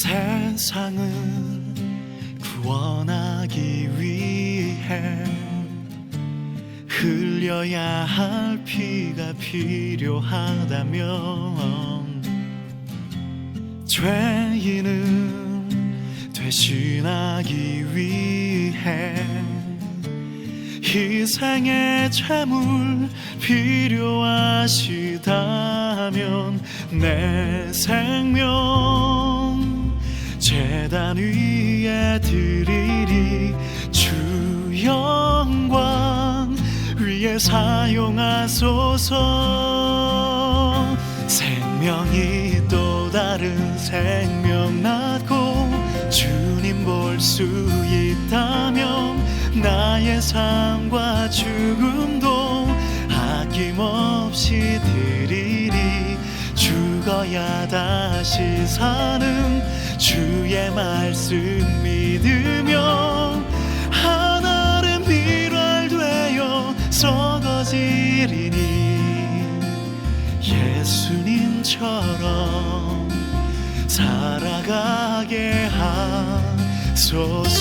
세상을 구원하기 위해 흘려야 할 피가 필요하다면 죄인은 대신하기 위해 희생의 제물 필요하시다면 내 생명 제단 위에 드리리. 주 영광 위에 사용하소서. 생명이 또 다른 생명 낳고 주님 볼 수 있다면 나의 삶과 죽음도 아낌없이 드리리. 죽어야 다시 사는 주의 말씀 믿으며 하늘은 밀월되어 썩어지리니 예수님처럼 살아가게 하소서.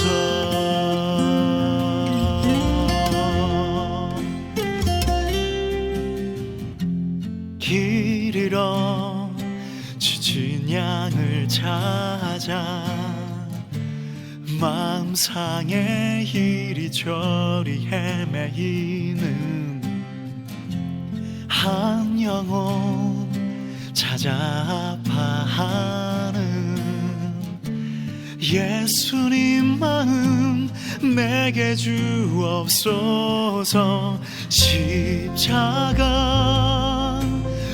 길 잃어 지친 양을 찾아 마음 상해 이리저리 헤매이는 한 영혼 찾아 아파하는 예수님 마음 내게 주옵소서. 십자가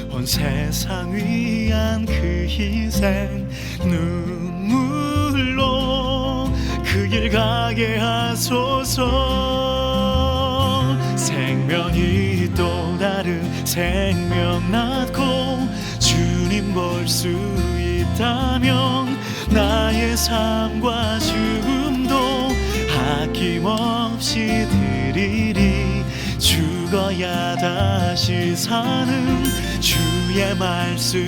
온 세상 위한 그 희생 눈물로 그 길 가게 하소서. 생명이 또 다른 생명 낳고 주님 볼 수 있다면 나의 삶과 죽음도 아낌없이 드리리. 죽어야 다시 사는 주의 말씀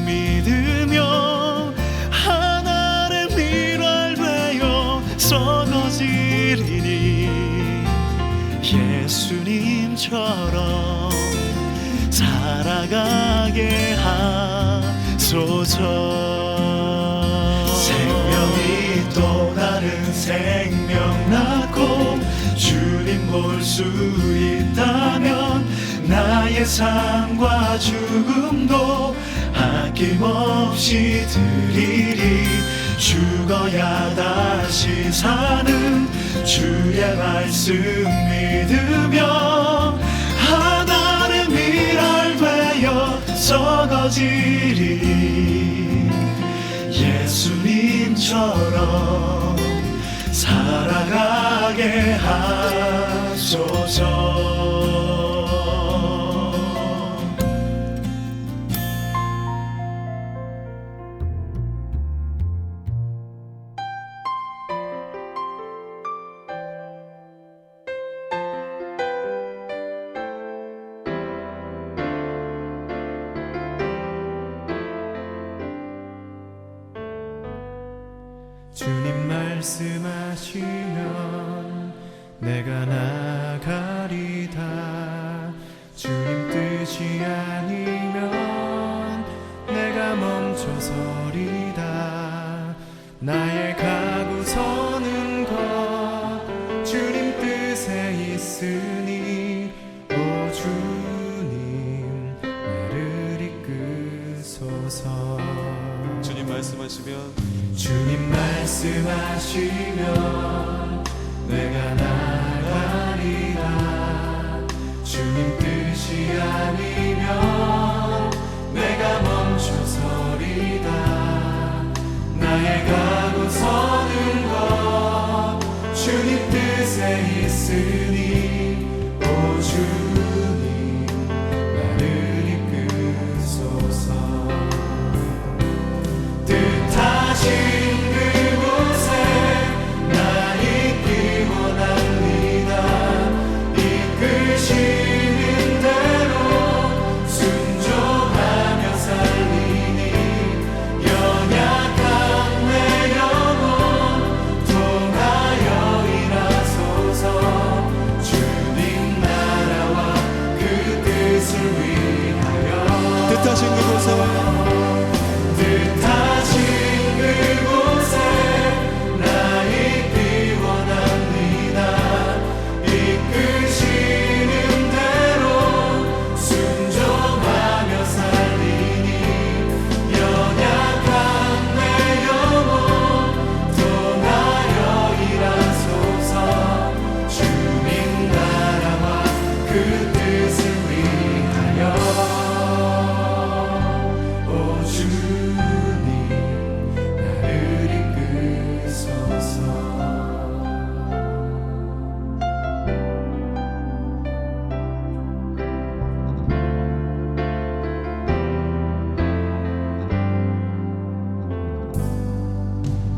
믿으며 하늘의 밀월되어 썩어지리니 예수님처럼 살아가게 하소서. 생명이 또 다른 생명 낳고 주님 볼 수 있다면 나의 삶과 죽음도 아낌없이 드리리. 죽어야 다시 사는 주의 말씀 믿으며 하늘의 밀월되어 썩어지리니 예수님처럼 살아가게 하소서. 주님 말씀하시면 내가 나가리다. 주님 뜻이 아니면 내가 멈춰서리다. 나의 가고 서는 것 주님 뜻에 있으니 오 주님 나를 이끄소서. 주님 말씀하시면 주님 말씀하시면 내가 나가리라. 주님 뜻이 아니면 내가 멈춰서리다. 나의 가고 서는 것 주님 뜻에 있으니 오 주님 나를 이끄소서. 뜻하신 그곳에 나 있기 원합니다. 뜻하신 그곳에 나 있기 원합니다. 이끄시는 대로 순종하며 살리니 연약한 내 영혼 통하여 일하소서. 주님 나라와 그 뜻을 위하여 오 주님 나를 이끄소서.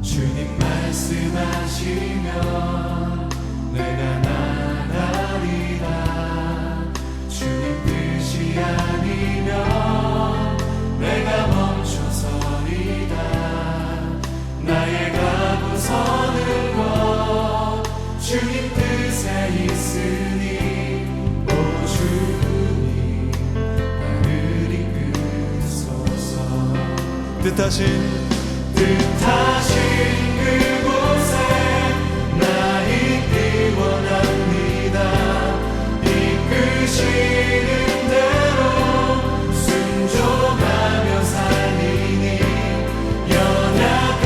주님 말씀하시면 내가 나가리라. 주님 뜻이 아니면 내가 멈춰서리다. 나의 가고 서는 것 주님 뜻에 있으니 오 주님 나를 이끄소서. 뜻하신 그곳에 나 있기 원합니다. 이끄시는 대로 순종하며 살리니 연약한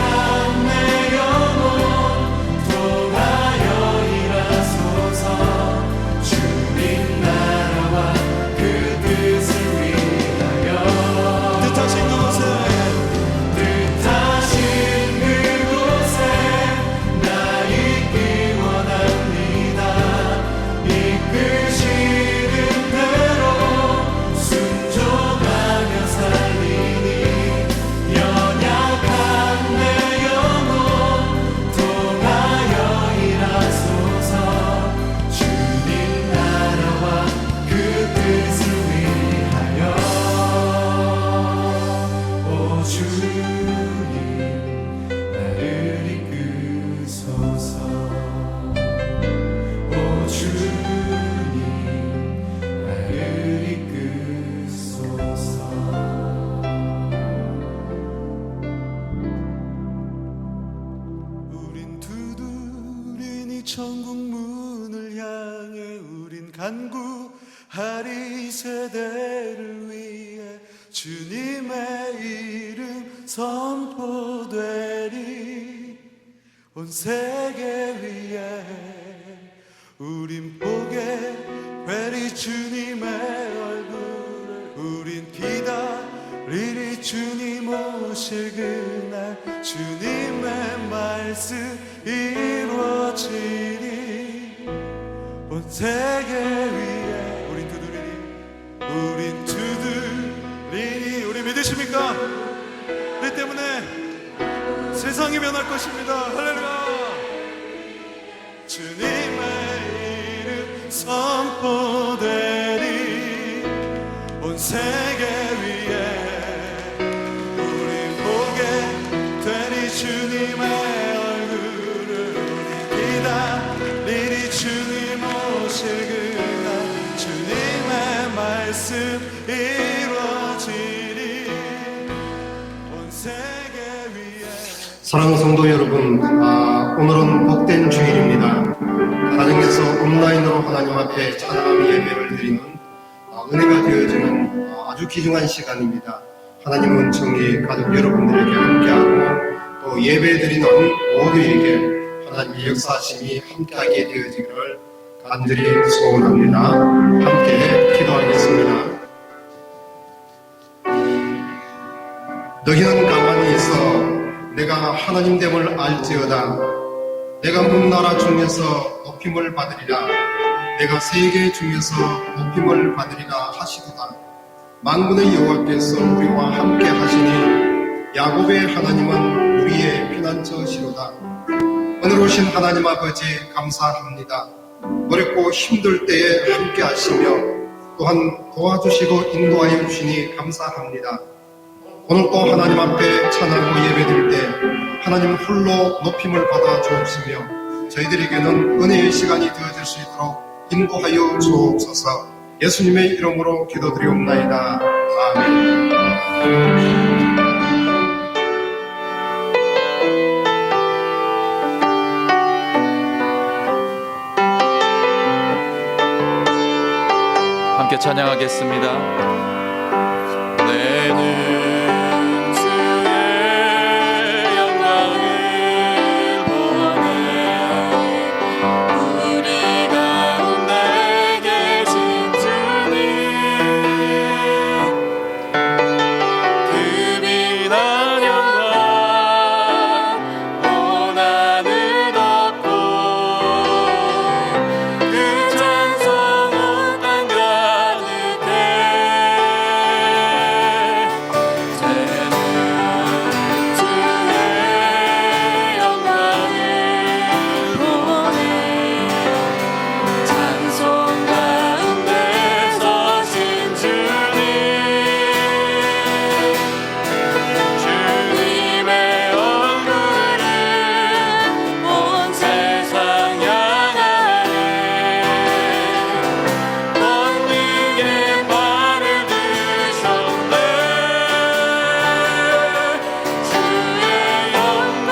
내 영혼 통하여 일하소서. 주님 나라와 그 뜻을 위하여 뜻하신 그곳에 뜻하신 그곳에 나 있기 원합니다. 이끄시는 대로 순종하며 살리니 연약한 내 영혼 통하여 일하소서. 주님 나라와 그 뜻을 위하여 오 주님 나를 이끄소서. 오 주님 나를 이끄소서. 우린 두드리니 천국 문을 향해 우린 간구하리 세대를 위해 주님의 이름 선포되리 온 세계 위에 우린 보게 되리 주님의 얼굴을 우린 기다리리 주님 오실 그날 주님의 말씀 이루어지리 온 세계 위에 우린 두드리니 우리 믿으십니까? 우리 때문에 세상이 변할 것입니다. 할렐루야. 주님의 이름 선포되리 온 세계 위에 우린 보게 되리 주님의 얼굴을 기다리리 주님 오실 그날 주님의 말씀 이루어지리 온 세계 위에. 사랑하는 성도 여러분, 오늘은 복된 주일입니다. 가정에서 온라인으로 하나님 앞에 찬양하며 예배를 드리는 은혜가 되어지는 아주 귀중한 시간입니다. 하나님은 정리 가족 여러분들에게 함께하고 또 예배 드리는 모두에게 하나님의 역사하심이 함께하게 되어지기를 간절히 소원합니다. 함께 기도하겠습니다. 너희는 가만히 있어 내가 하나님됨을 알지어다. 내가 문 나라 중에서 높임을 받으리라. 내가 세계 중에서 높임을 받으리라 하시도다. 만군의 여호와께서 우리와 함께 하시니 야곱의 하나님은 우리의 피난처시로다. 오늘 오신 하나님 아버지 감사합니다. 어렵고 힘들 때에 함께 하시며 또한 도와주시고 인도하여 주시니 감사합니다. 오늘 또 하나님 앞에 찬양하고 예배드릴 때 하나님 홀로 높임을 받아 주옵시며 저희들에게는 은혜의 시간이 되어질 수 있도록 인도하여 주옵소서. 예수님의 이름으로 기도드리옵나이다. 아멘. 함께 찬양하겠습니다. 내는 주의 영광을 보네. 우리 가운데 계신 주님, 그 빛난 영광 온 하늘 덮고 그 찬송 온 땅 가득해. 새는 주의 영광을 보내. 찬송 가운데 서신 주님, 주님의 얼굴을 온 세상 향하네. 권능의 발을 드셨네. 주의 영광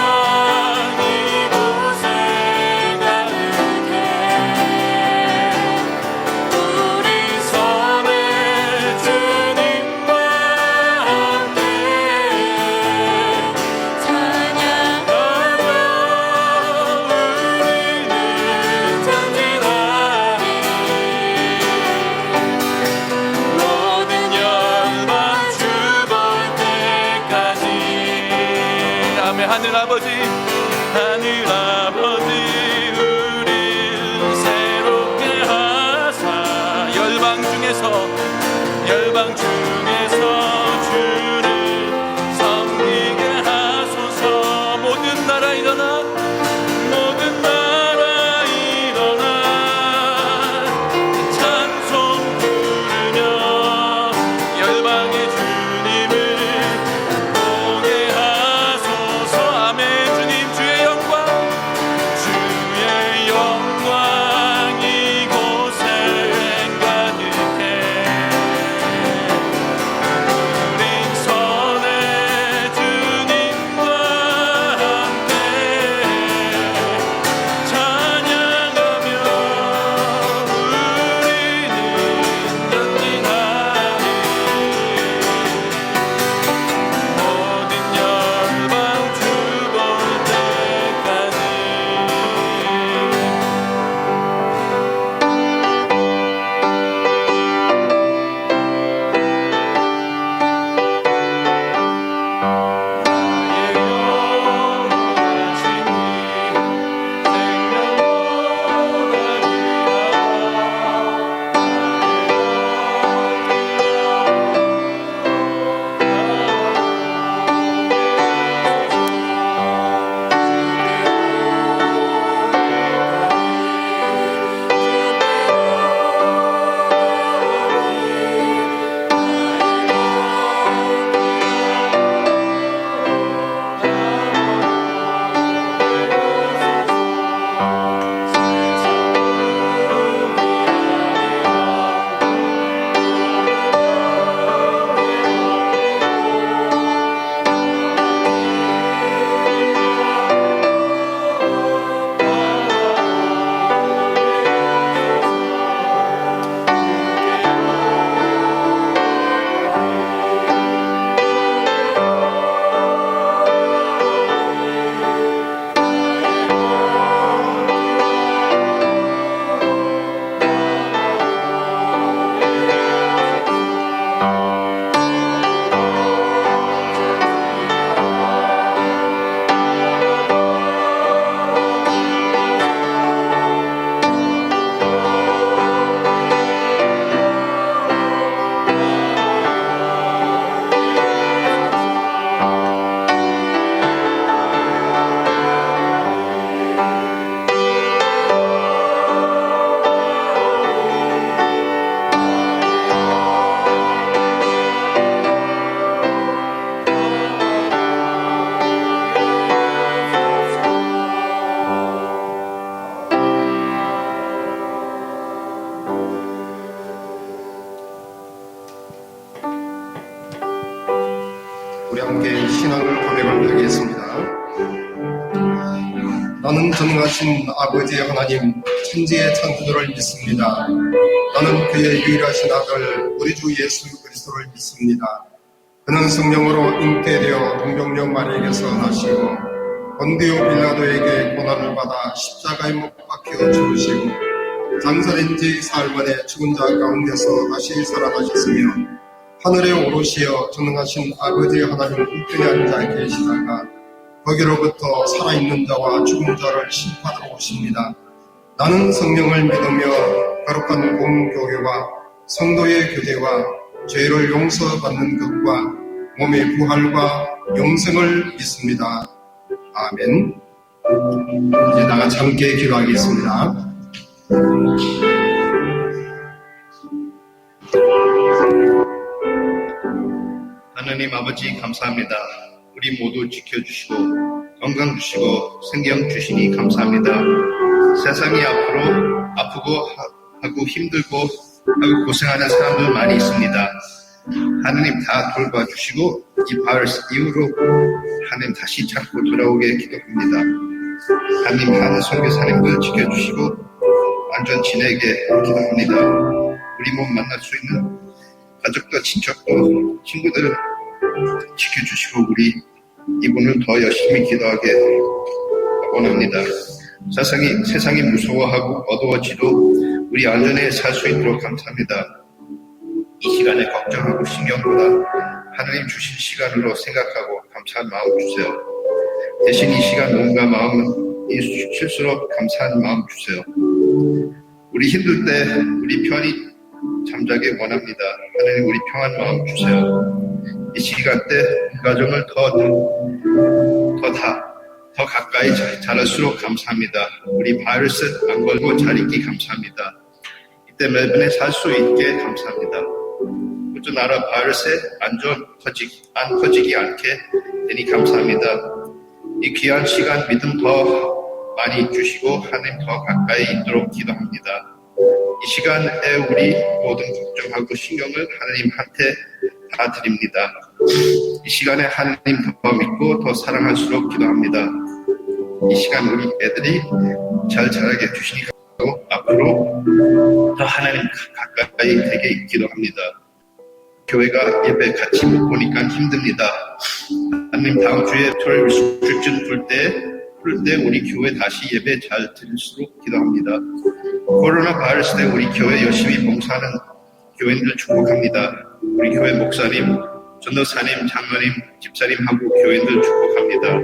이곳에 가득해. 우리 섬에 주님과 함께 찬양하며 우리는 전진하리. 모든 열방 주볼 때까지. 아멘. 하늘 아버지, 하늘 아버지, 우릴 새롭게 하사 열방 중에서 주를 섬기게 하소서. 모든 나라 일어나, 모든 나라 일어나 찬송 부르며 열방의 주님을 보게 하소서. 아멘. 주님, 주의 영광 이곳에 가득해. 우리 함께 신앙을 고백을 하겠습니다. 나는 전능하신 아버지의 하나님 천지의 창조주를 믿습니다. 나는 그의 유일하신 아들 우리 주 예수 그리스도를 믿습니다. 그는 성령으로 잉태되어 동정녀 마리에게서 나시고 본디오 빌라도에게 고난을 받아 십자가에 못 박혀 죽으시고 장사된 지 사흘 만에 죽은 자 가운데서 다시 살아나셨으며 하늘에 오르시어 전능하신 아버지 하나님 우편에 앉아 계시다가 거기로부터 살아있는 자와 죽은 자를 심판하러 오십니다. 나는 성령을 믿으며 거룩한 공교회와 성도의 교제와 죄를 용서받는 것과 몸의 부활과 영생을 믿습니다. 아멘. 이제 나같이 함께 기도하겠습니다. 하나님 아버지 감사합니다. 우리 모두 지켜주시고 건강 주시고 생명 주시니 감사합니다. 세상이 앞으로 아프고 하고 힘들고 하고 고생하는 사람들 많이 있습니다. 하나님 다 돌봐주시고 이 바이러스 이후로 하나님 다시 찾고 돌아오게 기도합니다. 하나님 하는 선교사님들 지켜주시고 안전 지내게 기도합니다. 우리 몸 만날 수 있는 가족도 친척도 친구들을 지켜주시고 우리 이분을 더 열심히 기도하게 원합니다. 세상이 무서워하고 어두워지도 우리 안전에 살 수 있도록 감사합니다. 이 시간에 걱정하고 신경보다 하나님 주신 시간으로 생각하고 감사한 마음 주세요. 대신 이 시간 몸과 마음이 쉴수록 감사한 마음 주세요. 우리 힘들 때 우리 편히 잠자게 원합니다. 하나님 우리 평안 마음 주세요. 이 시간 때 가정을 더 가까이 자랄수록 감사합니다. 우리 바이러스 안 걸고 잘 있기 감사합니다. 이때 멜번에 살 수 있게 감사합니다. 우주 나라 바이러스에 안 퍼지기 않게 되니 감사합니다. 이 귀한 시간 믿음 더 많이 주시고 하나님 더 가까이 있도록 기도합니다. 이 시간에 우리 모든 걱정하고 신경을 하나님한테 다 드립니다. 이 시간에 하나님 더 믿고 더 사랑할수록 기도합니다. 이 시간 우리 애들이 잘 자라게 해주시니 감사하고 앞으로 더 하나님 가까이 되게 기도합니다. 교회가 예배 같이 못 보니까 힘듭니다. 하나님 다음 주에 토요일 리스트릭션 풀 때 우리 교회 다시 예배 잘 드릴수록 기도합니다. 코로나 바이러스 때 우리 교회 열심히 봉사하는 교인들 축복합니다. 우리 교회 목사님, 전도사님, 장로님, 집사님하고 교인들 축복합니다.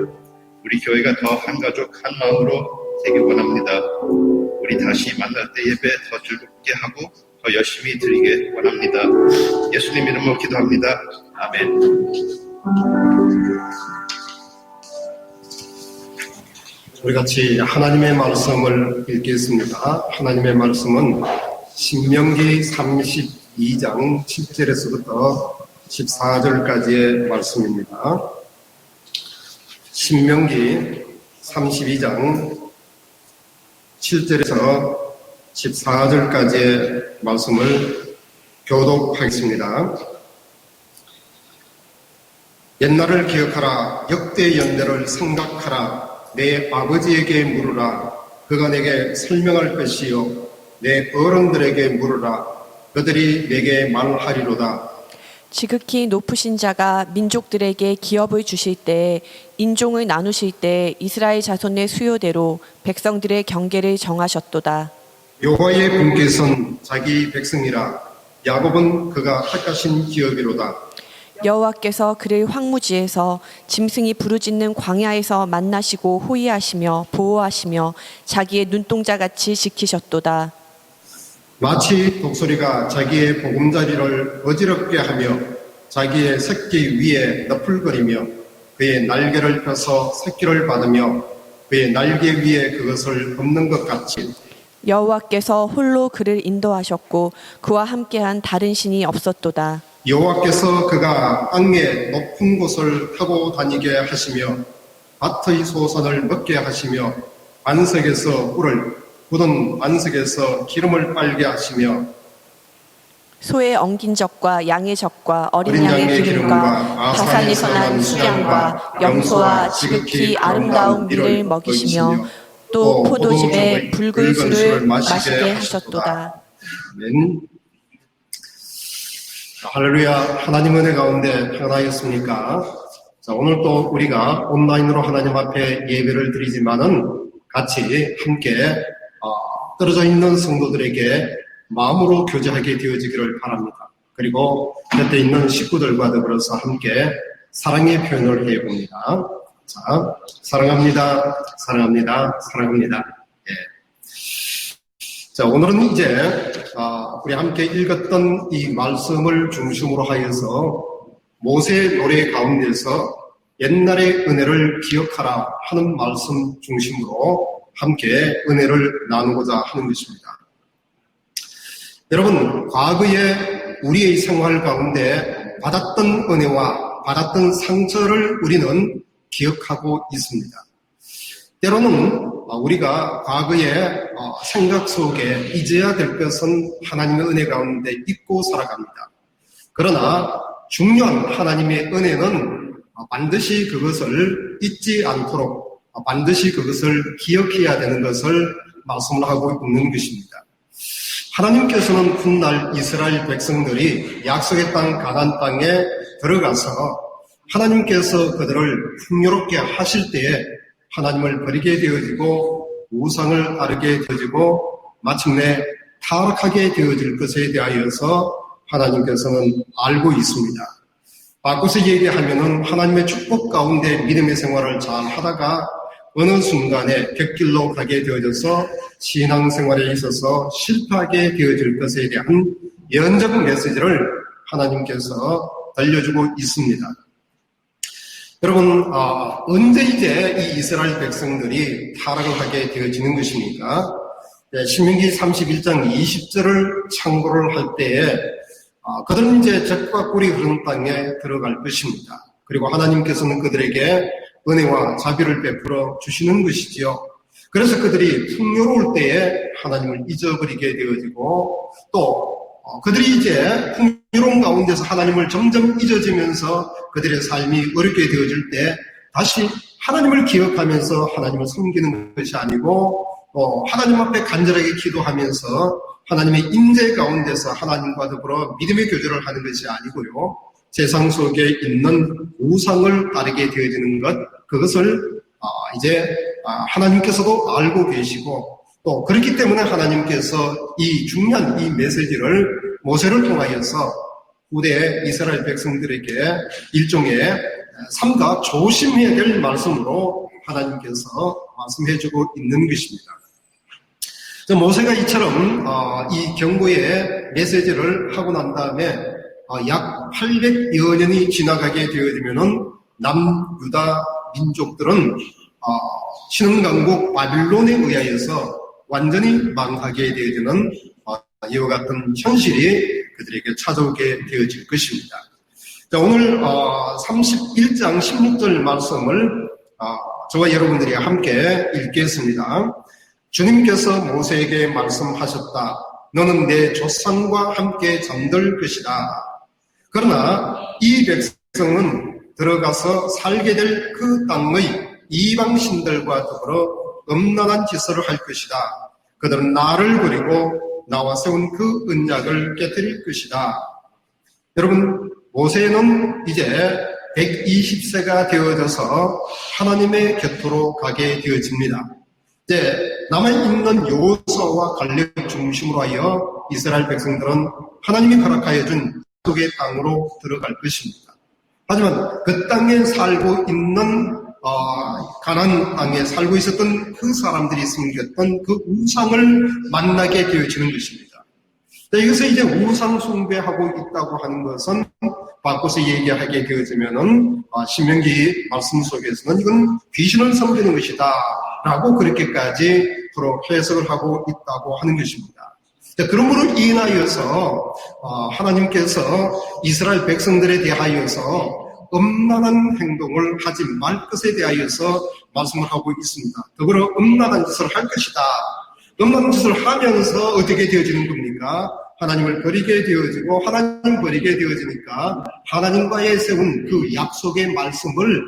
우리 교회가 더 한 가족 한 마음으로 되길 원합니다. 우리 다시 만날 때 예배 더 즐겁게 하고 더 열심히 드리게 원합니다. 예수님 이름으로 기도합니다. 아멘. 우리 같이 하나님의 말씀을 읽겠습니다. 하나님의 말씀은 신명기 32장 7절에서부터 14절까지의 말씀입니다. 신명기 32장 7절에서 14절까지의 말씀을 교독하겠습니다. 옛날을 기억하라. 역대 연대를 생각하라. 내 아버지에게 물으라. 그가 내게 설명할 것이요 내 어른들에게 물으라. 그들이 내게 말하리로다. 지극히 높으신 자가 민족들에게 기업을 주실 때 인종을 나누실 때 이스라엘 자손의 수요대로 백성들의 경계를 정하셨도다. 여호와의 분께서는 자기 백성이라. 야곱은 그가 택하신 기업이로다. 여호와께서 그를 황무지에서 짐승이 부르짖는 광야에서 만나시고 호위하시며 보호하시며 자기의 눈동자같이 지키셨도다. 마치 독수리가 자기의 보금자리를 어지럽게 하며 자기의 새끼 위에 너풀거리며 그의 날개를 펴서 새끼를 받으며 그의 날개 위에 그것을 엎는 것 같이 여호와께서 홀로 그를 인도하셨고 그와 함께한 다른 신이 없었도다. 여호와께서 그가 땅의 높은 곳을 타고 다니게 하시며 밭의 소산을 먹게 하시며 안석에서 꿀을 굳은 안석에서 기름을 빨게 하시며 소의 엉긴 젖과 양의 젖과 어린 양의 기름과 바산에서 난 수량과 염소와 지극히 아름다운 밀을 먹이시며 또 포도즙에 붉은 술을 마시게 하셨도다. 아멘. 할렐루야. 하나님 은혜 가운데 평안하였습니까? 자, 오늘 또 우리가 온라인으로 하나님 앞에 예배를 드리지만은 같이 함께 떨어져 있는 성도들에게 마음으로 교제하게 되어지기를 바랍니다. 그리고 곁에 있는 식구들과 더불어서 함께 사랑의 표현을 해봅니다. 자, 사랑합니다. 사랑합니다. 사랑합니다. 예. 자, 오늘은 이제 우리 함께 읽었던 이 말씀을 중심으로 하여서 모세의 노래 가운데서 옛날의 은혜를 기억하라 하는 말씀 중심으로 함께 은혜를 나누고자 하는 것입니다. 여러분, 과거에 우리의 생활 가운데 받았던 은혜와 받았던 상처를 우리는 기억하고 있습니다. 때로는 우리가 과거의 생각 속에 잊어야 될 것은 하나님의 은혜 가운데 잊고 살아갑니다. 그러나 중요한 하나님의 은혜는 반드시 그것을 잊지 않도록 반드시 그것을 기억해야 되는 것을 말씀을 하고 있는 것입니다. 하나님께서는 훗날 이스라엘 백성들이 약속의 땅 가나안 땅에 들어가서 하나님께서 그들을 풍요롭게 하실 때에 하나님을 버리게 되어지고 우상을 따르게 되어지고 마침내 타락하게 되어질 것에 대하여서 하나님께서는 알고 있습니다. 바꿔서 얘기하면은 하나님의 축복 가운데 믿음의 생활을 잘 하다가 어느 순간에 곁길로 가게 되어져서 신앙생활에 있어서 실패하게 되어질 것에 대한 예언적 메시지를 하나님께서 들려주고 있습니다. 여러분, 언제 이제 이 이스라엘 백성들이 타락을 하게 되어지는 것입니까? 신명기 31장 20절을 참고를 할 때에 그들은 이제 젖과 꿀이 흐르는 땅에 들어갈 것입니다. 그리고 하나님께서는 그들에게 은혜와 자비를 베풀어 주시는 것이지요. 그래서 그들이 풍요로울 때에 하나님을 잊어버리게 되어지고 또 그들이 이제 풍요로운 가운데서 하나님을 점점 잊어지면서 그들의 삶이 어렵게 되어질 때 다시 하나님을 기억하면서 하나님을 섬기는 것이 아니고 하나님 앞에 간절하게 기도하면서 하나님의 임재 가운데서 하나님과 더불어 믿음의 교제를 하는 것이 아니고요. 세상 속에 있는 우상을 따르게 되어지는 것, 그것을 이제 하나님께서도 알고 계시고 또 그렇기 때문에 하나님께서 이 중요한 이 메시지를 모세를 통하여서 후대 이스라엘 백성들에게 일종의 삼가 조심해야 될 말씀으로 하나님께서 말씀해주고 있는 것입니다. 모세가 이처럼 이 경고의 메시지를 하고 난 다음에 약 800여 년이 지나가게 되어지면은 남유다 민족들은 신흥강국 바빌론에 의하여서 완전히 망하게 되어지는 이와 같은 현실이 그들에게 찾아오게 되어질 것입니다. 자, 오늘 31장 16절 말씀을 저와 여러분들이 함께 읽겠습니다. 주님께서 모세에게 말씀하셨다. 너는 내 조상과 함께 잠들 것이다. 그러나 이 백성은 들어가서 살게 될 그 땅의 이방신들과 더불어 음란한 짓을 할 것이다. 그들은 나를 버리고 나와 세운 그 언약을 깨뜨릴 것이다. 여러분, 모세는 이제 120세가 되어져서 하나님의 곁으로 가게 되어집니다. 이제 남아있는 여호수아와 갈렙 중심으로 하여 이스라엘 백성들은 하나님이 허락하여 준 약속의 땅으로 들어갈 것입니다. 하지만 그 땅에 살고 있는 가나안 땅에 살고 있었던 그 사람들이 숨겼던 그 우상을 만나게 되어지는 것입니다. 이것을 이제 우상 숭배하고 있다고 하는 것은 바꿔서 얘기하게 되어지면은 신명기 말씀 속에서는 이건 귀신을 섬기는 것이다 라고 그렇게까지 서로 해석을 하고 있다고 하는 것입니다. 그러므로 인하여서 하나님께서 이스라엘 백성들에 대하여서 음란한 행동을 하지 말 것에 대하여서 말씀을 하고 있습니다. 더불어 음란한 짓을 할 것이다. 음란한 짓을 하면서 어떻게 되어지는 겁니까? 하나님을 버리게 되어지고 하나님 버리게 되어지니까 하나님과의 세운 그 약속의 말씀을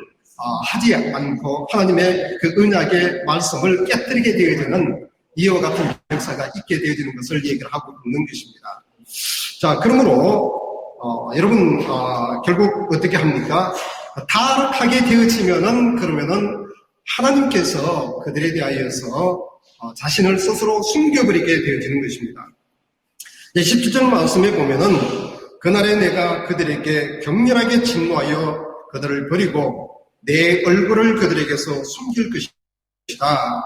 하지 않고 하나님의 그 언약의 말씀을 깨뜨리게 되어지는 이와 같은 역사가 있게 되어지는 것을 얘기를 하고 있는 것입니다. 자, 그러므로 여러분 결국 어떻게 합니까? 타락하게 되어지면은 그러면은 하나님께서 그들에 대하여서 자신을 스스로 숨겨버리게 되어지는 것입니다. 17절 말씀에 보면은 그날에 내가 그들에게 격렬하게 진노하여 그들을 버리고 내 얼굴을 그들에게서 숨길 것이다.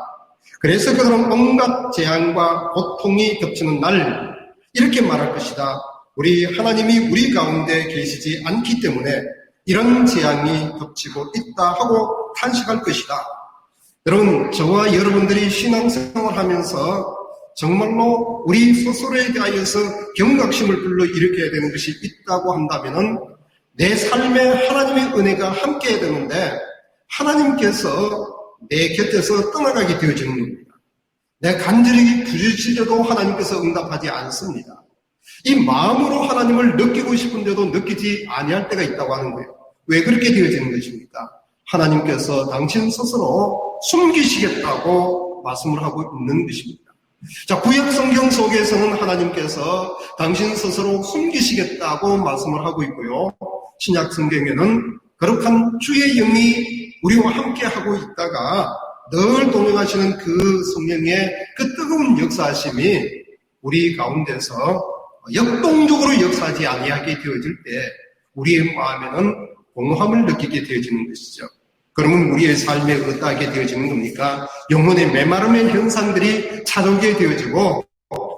그래서 그들은 온갖 재앙과 고통이 겹치는 날 이렇게 말할 것이다. 우리 하나님이 우리 가운데 계시지 않기 때문에 이런 재앙이 겹치고 있다 하고 탄식할 것이다. 여러분, 저와 여러분들이 신앙생활을 하면서 정말로 우리 스스로에 대하여서 경각심을 불러일으켜야 되는 것이 있다고 한다면은 내 삶에 하나님의 은혜가 함께해야 되는데 하나님께서 내 곁에서 떠나가게 되어지는 겁니다. 내 간절히 부르짖어도 하나님께서 응답하지 않습니다. 이 마음으로 하나님을 느끼고 싶은데도 느끼지 아니할 때가 있다고 하는 거예요. 왜 그렇게 되어지는 것입니까? 하나님께서 당신 스스로 숨기시겠다고 말씀을 하고 있는 것입니다. 자, 구약 성경 속에서는 하나님께서 당신 스스로 숨기시겠다고 말씀을 하고 있고요. 신약 성경에는 거룩한 주의 영이 우리와 함께 하고 있다가 늘 동행하시는 그 성령의 그 뜨거운 역사하심이 우리 가운데서 역동적으로 역사하지 아니하게 되어질 때 우리의 마음에는 공허함을 느끼게 되어지는 것이죠. 그러면 우리의 삶에 어떠하게 되어지는 겁니까? 영혼의 메마름의 현상들이 찾아오게 되어지고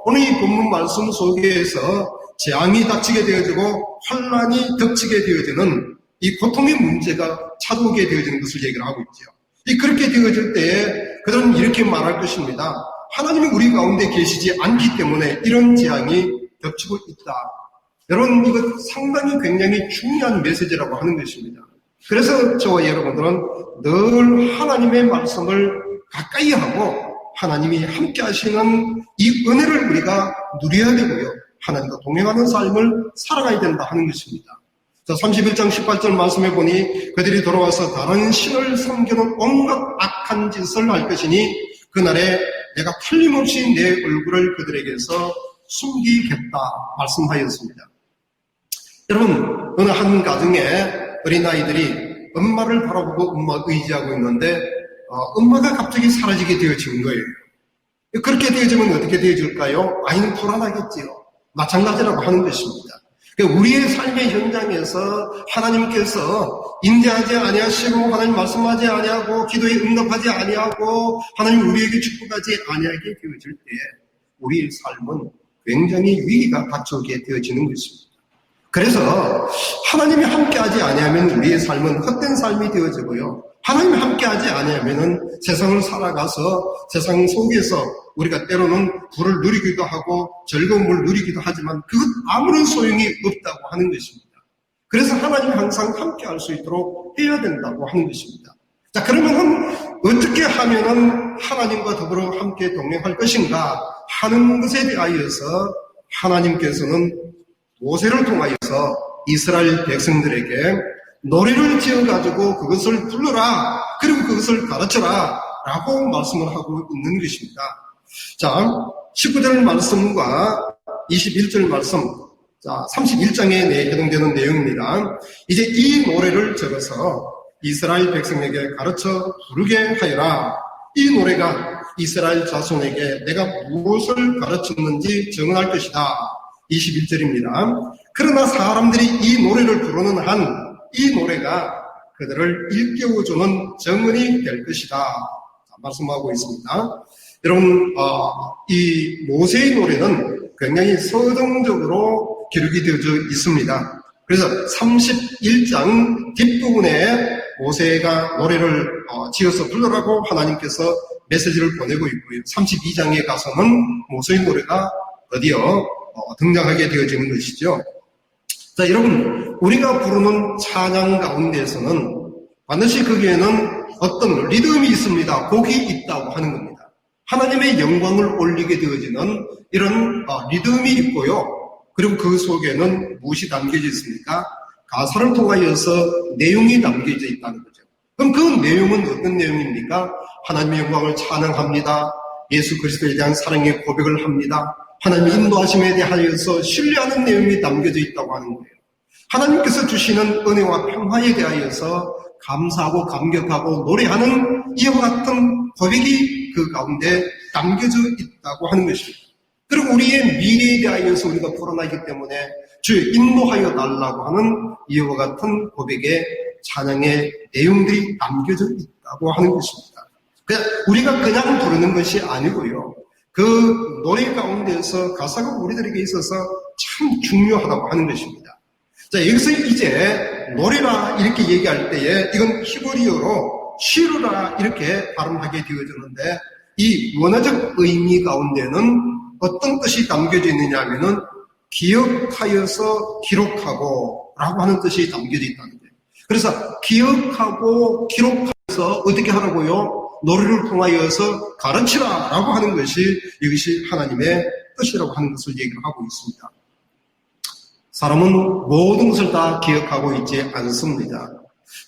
오늘 이 본문 말씀 속에서 재앙이 닥치게 되어지고 환란이 덮치게 되어지는 이 고통의 문제가 찾아오게 되어지는 것을 얘기를 하고 있죠. 그렇게 되어질 때에 그들은 이렇게 말할 것입니다. 하나님이 우리 가운데 계시지 않기 때문에 이런 재앙이 겹치고 있다. 여러분, 이거 상당히 굉장히 중요한 메시지라고 하는 것입니다. 그래서 저와 여러분들은 늘 하나님의 말씀을 가까이 하고 하나님이 함께 하시는 이 은혜를 우리가 누려야 되고요. 하나님과 동행하는 삶을 살아가야 된다 하는 것입니다. 자, 31장 18절 말씀해 보니 그들이 돌아와서 다른 신을 섬기는 온갖 악한 짓을 할 것이니 그날에 내가 틀림없이 내 얼굴을 그들에게서 숨기겠다 말씀하였습니다. 여러분, 어느 한 가정에 어린아이들이 엄마를 바라보고 엄마 의지하고 있는데 엄마가 갑자기 사라지게 되어진 거예요. 그렇게 되어지면 어떻게 되어질까요? 아이는 불안하겠지요. 마찬가지라고 하는 것입니다. 우리의 삶의 현장에서 하나님께서 인내하지 아니하시고 하나님 말씀하지 아니하고 기도에 응답하지 아니하고 하나님 우리에게 축복하지 아니하게 되어질 때 우리의 삶은 굉장히 위기가 닥쳐오게 되어지는 것입니다. 그래서 하나님이 함께하지 아니하면 우리의 삶은 헛된 삶이 되어지고요. 하나님이 함께하지 아니하면 세상을 살아가서 세상 속에서 우리가 때로는 부를 누리기도 하고 즐거움을 누리기도 하지만 그것 아무런 소용이 없다고 하는 것입니다. 그래서 하나님이 항상 함께할 수 있도록 해야 된다고 하는 것입니다. 자, 그러면 어떻게 하면은 하나님과 더불어 함께 동행할 것인가 하는 것에 대하여서 하나님께서는 모세를 통하여서 이스라엘 백성들에게 노래를 지어가지고 그것을 불러라, 그리고 그것을 가르쳐라 라고 말씀을 하고 있는 것입니다. 자, 19절 말씀과 21절 말씀, 자, 31장에 해당되는 내용입니다. 이제 이 노래를 적어서 이스라엘 백성에게 가르쳐 부르게 하여라. 이 노래가 이스라엘 자손에게 내가 무엇을 가르쳤는지 증언할 것이다. 21절입니다. 그러나 사람들이 이 노래를 부르는 한 이 노래가 그들을 일깨워주는 정언이 될 것이다. 말씀하고 있습니다. 여러분, 이 모세의 노래는 굉장히 서정적으로 기록이 되어져 있습니다. 그래서 31장 뒷부분에 모세가 노래를 지어서 불러라고 하나님께서 메시지를 보내고 있고요. 32장에 가서는 모세의 노래가 드디어 등장하게 되어지는 것이죠. 자, 여러분, 우리가 부르는 찬양 가운데에서는 반드시 거기에는 어떤 리듬이 있습니다. 곡이 있다고 하는 겁니다. 하나님의 영광을 올리게 되어지는 이런 리듬이 있고요. 그리고 그 속에는 무엇이 담겨져 있습니까? 가사를 통하여서 내용이 담겨져 있다는 거죠. 그럼 그 내용은 어떤 내용입니까? 하나님의 영광을 찬양합니다. 예수 그리스도에 대한 사랑의 고백을 합니다. 하나님의 인도하심에 대하여서 신뢰하는 내용이 담겨져 있다고 하는 거예요. 하나님께서 주시는 은혜와 평화에 대하여서 감사하고 감격하고 노래하는 이와 같은 고백이 그 가운데 담겨져 있다고 하는 것입니다. 그리고 우리의 미래에 대하여서 우리가 풀어나기 때문에 주여 인도하여 달라고 하는 이와 같은 고백의 찬양의 내용들이 담겨져 있다고 하는 것입니다. 우리가 그냥 부르는 것이 아니고요. 그 노래 가운데서 가사가 우리들에게 있어서 참 중요하다고 하는 것입니다. 자, 여기서 이제 노래라 이렇게 얘기할 때에 이건 히브리어로 시르라 이렇게 발음하게 되어졌는데 이 원어적 의미 가운데는 어떤 뜻이 담겨져 있느냐 하면은 기억하여서 기록하고 라고 하는 뜻이 담겨져 있다는 거예요. 그래서 기억하고 기록하여서 어떻게 하라고요? 노래를 통하여서 가르치라 라고 하는 것이 이것이 하나님의 뜻이라고 하는 것을 얘기를 하고 있습니다. 사람은 모든 것을 다 기억하고 있지 않습니다.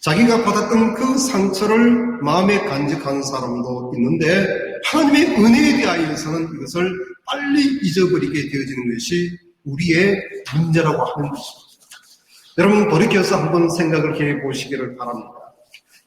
자기가 받았던 그 상처를 마음에 간직하는 사람도 있는데 하나님의 은혜에 대하여서는 이것을 빨리 잊어버리게 되어지는 것이 우리의 문제라고 하는 것입니다. 여러분 돌이켜서 한번 생각을 해보시기를 바랍니다.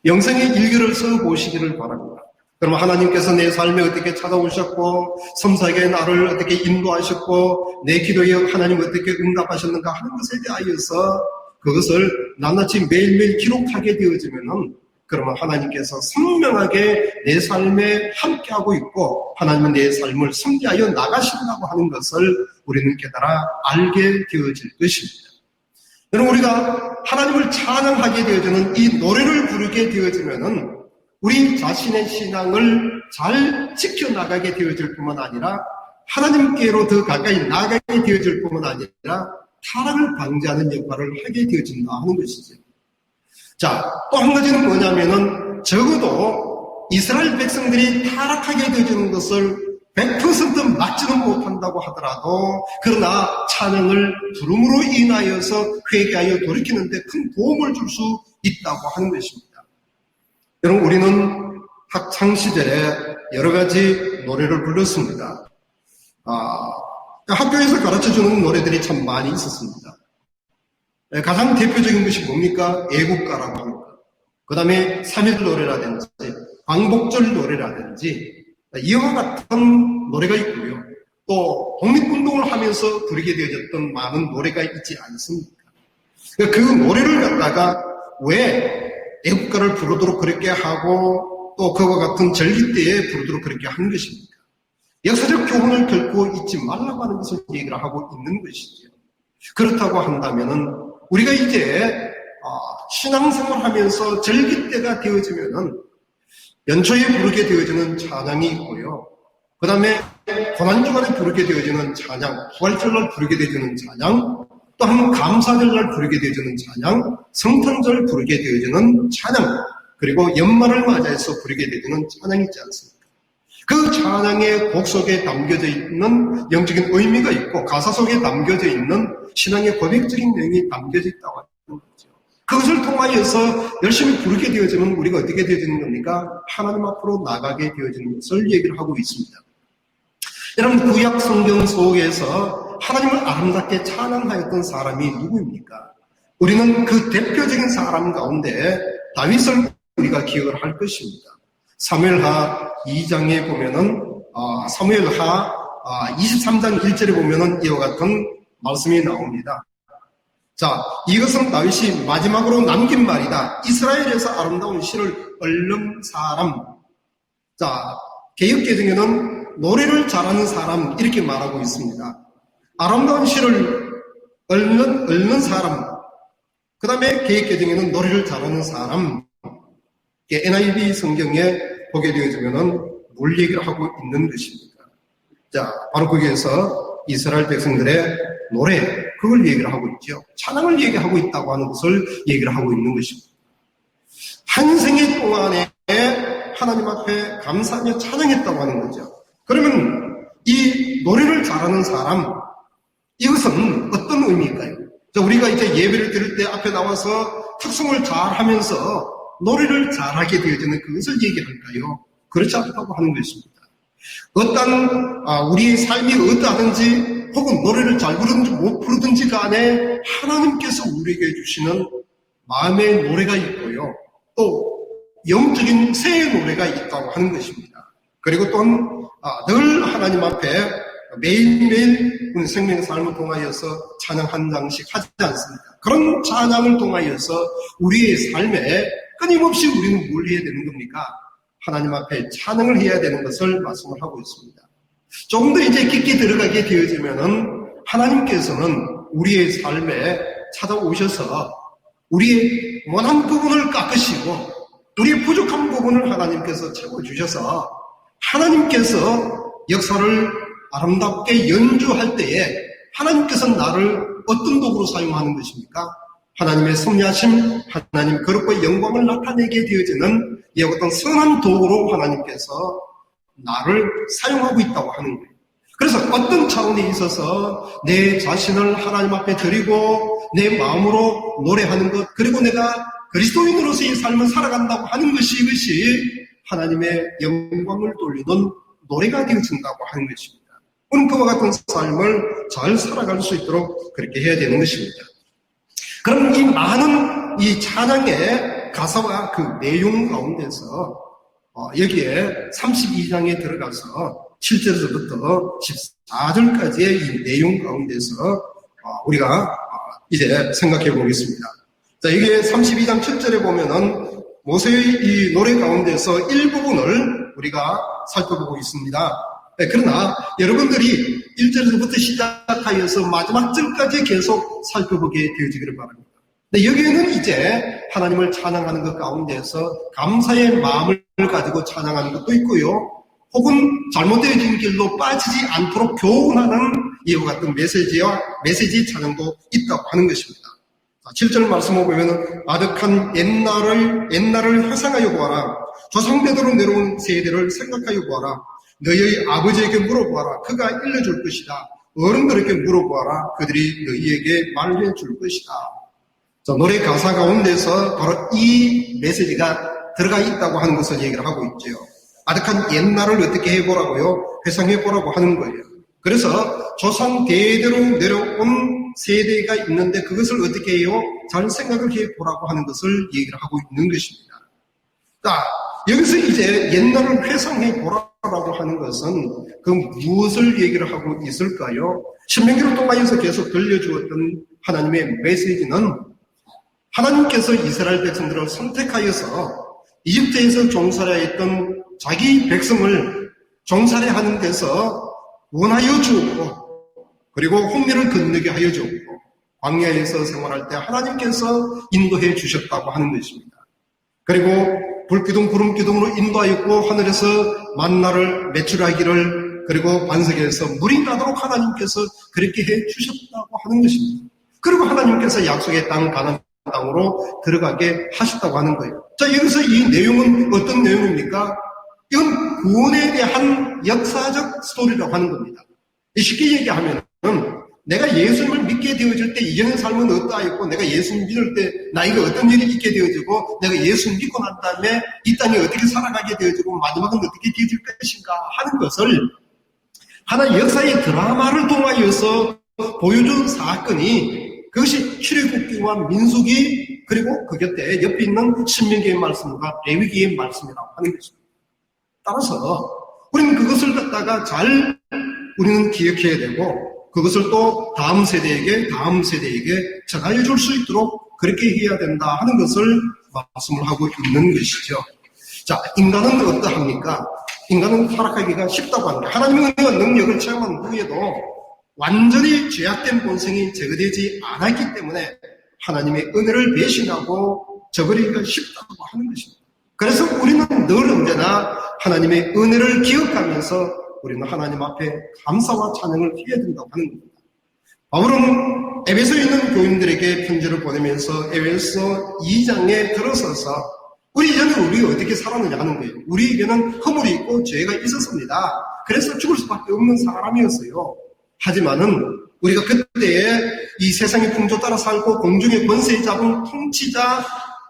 영생의 일기를 써보시기를 바랍니다. 그러면 하나님께서 내 삶에 어떻게 찾아오셨고 섬사에게 나를 어떻게 인도하셨고 내 기도에 하나님 어떻게 응답하셨는가 하는 것에 대하여서 그것을 낱낱이 매일매일 기록하게 되어지면은 그러면 하나님께서 선명하게 내 삶에 함께하고 있고 하나님은 내 삶을 섬기하여 나가신다고 하는 것을 우리는 깨달아 알게 되어질 것입니다. 여러분 우리가 하나님을 찬양하게 되어지는 이 노래를 부르게 되어지면은 우리 자신의 신앙을 잘 지켜나가게 되어질 뿐만 아니라 하나님께로 더 가까이 나가게 되어질 뿐만 아니라 타락을 방지하는 역할을 하게 되어진다 하는 것이죠. 자, 또 한 가지는 뭐냐면은 적어도 이스라엘 백성들이 타락하게 되어지는 것을 100% 막지는 못한다고 하더라도 그러나 찬양을 부름으로 인하여서 회개하여 돌이키는데 큰 도움을 줄 수 있다고 하는 것입니다. 여러분 우리는 학창시절에 여러 가지 노래를 불렀습니다. 학교에서 가르쳐주는 노래들이 참 많이 있었습니다. 가장 대표적인 것이 뭡니까? 애국가라고 하는 것. 그 다음에 3.1 노래라든지 광복절 노래라든지 이와 같은 노래가 있고요. 또 독립운동을 하면서 부르게 되어졌던 많은 노래가 있지 않습니까? 그 노래를 갖다가 왜 애국가를 부르도록 그렇게 하고 또 그와 같은 절기 때에 부르도록 그렇게 하는 것입니까? 역사적 교훈을 결코 잊지 말라고 하는 것을 얘기를 하고 있는 것이죠. 그렇다고 한다면은 우리가 이제 신앙생활 하면서 절기 때가 되어지면은 연초에 부르게 되어지는 찬양이 있고요. 그 다음에 고난주간에 부르게 되어지는 찬양, 부활절날 부르게 되어지는 찬양, 또한 감사절날 부르게 되어지는 찬양, 성탄절 부르게 되어지는 찬양, 그리고 연말을 맞이해서 부르게 되어지는 찬양이 있지 않습니까? 그 찬양의 곡 속에 담겨져 있는 영적인 의미가 있고 가사 속에 담겨져 있는 신앙의 고백적인 내용이 담겨져 있다고 하는 거죠. 그것을 통하여서 열심히 부르게 되어지면 우리가 어떻게 되어지는 겁니까? 하나님 앞으로 나가게 되어지는 것을 얘기를 하고 있습니다. 여러분 구약 성경 속에서 하나님을 아름답게 찬양하였던 사람이 누구입니까? 우리는 그 대표적인 사람 가운데 다윗을 우리가 기억을 할 것입니다. 사무엘하 2장에 보면은 사무엘하 23장 1절에 보면은 이와 같은 말씀이 나옵니다. 자, 이것은 다윗이 마지막으로 남긴 말이다. 이스라엘에서 아름다운 시를 읊는 사람. 자, 개역개정에는 노래를 잘하는 사람 이렇게 말하고 있습니다. 아름다운 시를 읊는 사람. 그 다음에 개역개정에는 노래를 잘하는 사람. NIV 성경에 보게 되어지면은 뭘 얘기를 하고 있는 것입니까? 자, 바로 거기에서 이스라엘 백성들의 노래, 그걸 얘기를 하고 있죠. 찬양을 얘기하고 있다고 하는 것을 얘기를 하고 있는 것입니다. 한 생애 동안에 하나님 앞에 감사하며 찬양했다고 하는 거죠. 그러면 이 노래를 잘하는 사람, 이것은 어떤 의미일까요? 우리가 이제 예배를 드릴 때 앞에 나와서 특성을 잘 하면서 노래를 잘하게 되어지는 그것을 얘기할까요? 그렇지 않다고 하는 것입니다. 어떤 우리의 삶이 어떠하든지 혹은 노래를 잘 부르든지 못 부르든지 간에 하나님께서 우리에게 주시는 마음의 노래가 있고요. 또 영적인 새의 노래가 있다고 하는 것입니다. 그리고 또한 늘 하나님 앞에 매일매일 우리 생명의 삶을 통하여서 찬양 한 장씩 하지 않습니다. 그런 찬양을 통하여서 우리의 삶에 끊임없이 우리는 뭘 해야 되는 겁니까? 하나님 앞에 찬양을 해야 되는 것을 말씀을 하고 있습니다. 조금 더 이제 깊게 들어가게 되어지면은 하나님께서는 우리의 삶에 찾아오셔서 우리의 원한 부분을 깎으시고 우리의 부족한 부분을 하나님께서 채워주셔서 하나님께서 역사를 아름답게 연주할 때에 하나님께서 나를 어떤 도구로 사용하는 것입니까? 하나님의 섭리하심, 하나님 거룩과 영광을 나타내게 되어지는 이 어떤 선한 도구로 하나님께서 나를 사용하고 있다고 하는 거예요. 그래서 어떤 차원에 있어서 내 자신을 하나님 앞에 드리고 내 마음으로 노래하는 것, 그리고 내가 그리스도인으로서의 삶을 살아간다고 하는 것이 이것이 하나님의 영광을 돌리는 노래가 되어진다고 하는 것입니다. 우리는 그와 같은 삶을 잘 살아갈 수 있도록 그렇게 해야 되는 것입니다. 그럼 이 많은 이 찬양의 가사와 그 내용 가운데서 여기에 32장에 들어가서 7절에서부터 14절까지의 이 내용 가운데서 우리가 이제 생각해 보겠습니다. 자, 이게 32장 7절에 보면은 모세의 이 노래 가운데서 일부분을 우리가 살펴보고 있습니다. 그러나 여러분들이 1절에서부터 시작하여서 마지막 절까지 계속 살펴보게 되어지기를 바랍니다. 여기에는 이제 하나님을 찬양하는 것 가운데서 감사의 마음을 가지고 찬양하는 것도 있고요. 혹은 잘못되어진 길로 빠지지 않도록 교훈하는 이와 같은 메시지 찬양도 있다고 하는 것입니다. 7절 말씀을 보면 아득한 옛날을 회상하여 보아라. 조상대대로 내려온 세대를 생각하여 보아라. 너희의 아버지에게 물어보아라. 그가 일러줄 것이다. 어른들에게 물어보아라. 그들이 너희에게 말해줄 것이다. 자, 노래 가사 가운데서 바로 이 메시지가 들어가 있다고 하는 것을 얘기를 하고 있죠. 아득한 옛날을 어떻게 해보라고요? 회상해보라고 하는 거예요. 그래서 조상 대대로 내려온 세대가 있는데 그것을 어떻게 해요? 잘 생각을 해보라고 하는 것을 얘기를 하고 있는 것입니다. 자, 여기서 이제 옛날을 회상해보라고 하는 것은 그 무엇을 얘기를 하고 있을까요? 신명기를 통하여서 계속 들려주었던 하나님의 메시지는 하나님께서 이스라엘 백성들을 선택하여서 이집트에서 종살이했던 자기 백성을 종살이하는 데서 원하여 주었고 그리고 홍해를 건너게 하여 주었고 광야에서 생활할 때 하나님께서 인도해 주셨다고 하는 것입니다. 그리고 불기둥 구름기둥으로 인도하였고 하늘에서 만나를 매출하기를 그리고 반석에서 물이 나도록 하나님께서 그렇게 해 주셨다고 하는 것입니다. 그리고 하나님께서 약속의 땅 가나안 땅으로 들어가게 하셨다고 하는 거예요. 자, 여기서 이 내용은 어떤 내용입니까? 이건 구원에 대한 역사적 스토리라고 하는 겁니다. 쉽게 얘기하면 내가 예수님을 믿게 되어질 때 이전의 삶은 어떠하였고 내가 예수님 믿을 때 나에게 어떤 일이 있게 되어지고 내가 예수 믿고 난 다음에 이 땅에 어떻게 살아가게 되어지고 마지막은 어떻게 되어질 것인가 하는 것을 하나의 역사의 드라마를 통하여서 보여준 사건이 그것이 출애굽기와 민수기 그리고 그 곁에 옆에 있는 신명기의 말씀과 레위기의 말씀이라고 하는 것입니다. 따라서 우리는 그것을 갖다가 잘 우리는 기억해야 되고 그것을 또 다음 세대에게 전하여 줄 수 있도록 그렇게 해야 된다 하는 것을 말씀을 하고 있는 것이죠. 자, 인간은 어떠합니까? 인간은 타락하기가 쉽다고 합니다. 하나님의 은혜와 능력을 체험한 후에도 완전히 죄악된 본성이 제거되지 않았기 때문에 하나님의 은혜를 배신하고 저버리기가 쉽다고 하는 것입니다. 그래서 우리는 늘 언제나 하나님의 은혜를 기억하면서 우리는 하나님 앞에 감사와 찬양을 해야 된다고 하는 겁니다. 바울은 에베소에 있는 교인들에게 편지를 보내면서 에베소 2장에 들어서서 우리 이전에 우리가 어떻게 살았느냐 하는 거예요. 우리에게는 허물이 있고 죄가 있었습니다. 그래서 죽을 수밖에 없는 사람이었어요. 하지만은 우리가 그때에 이 세상의 풍조 따라 살고 공중의 권세 잡은 통치자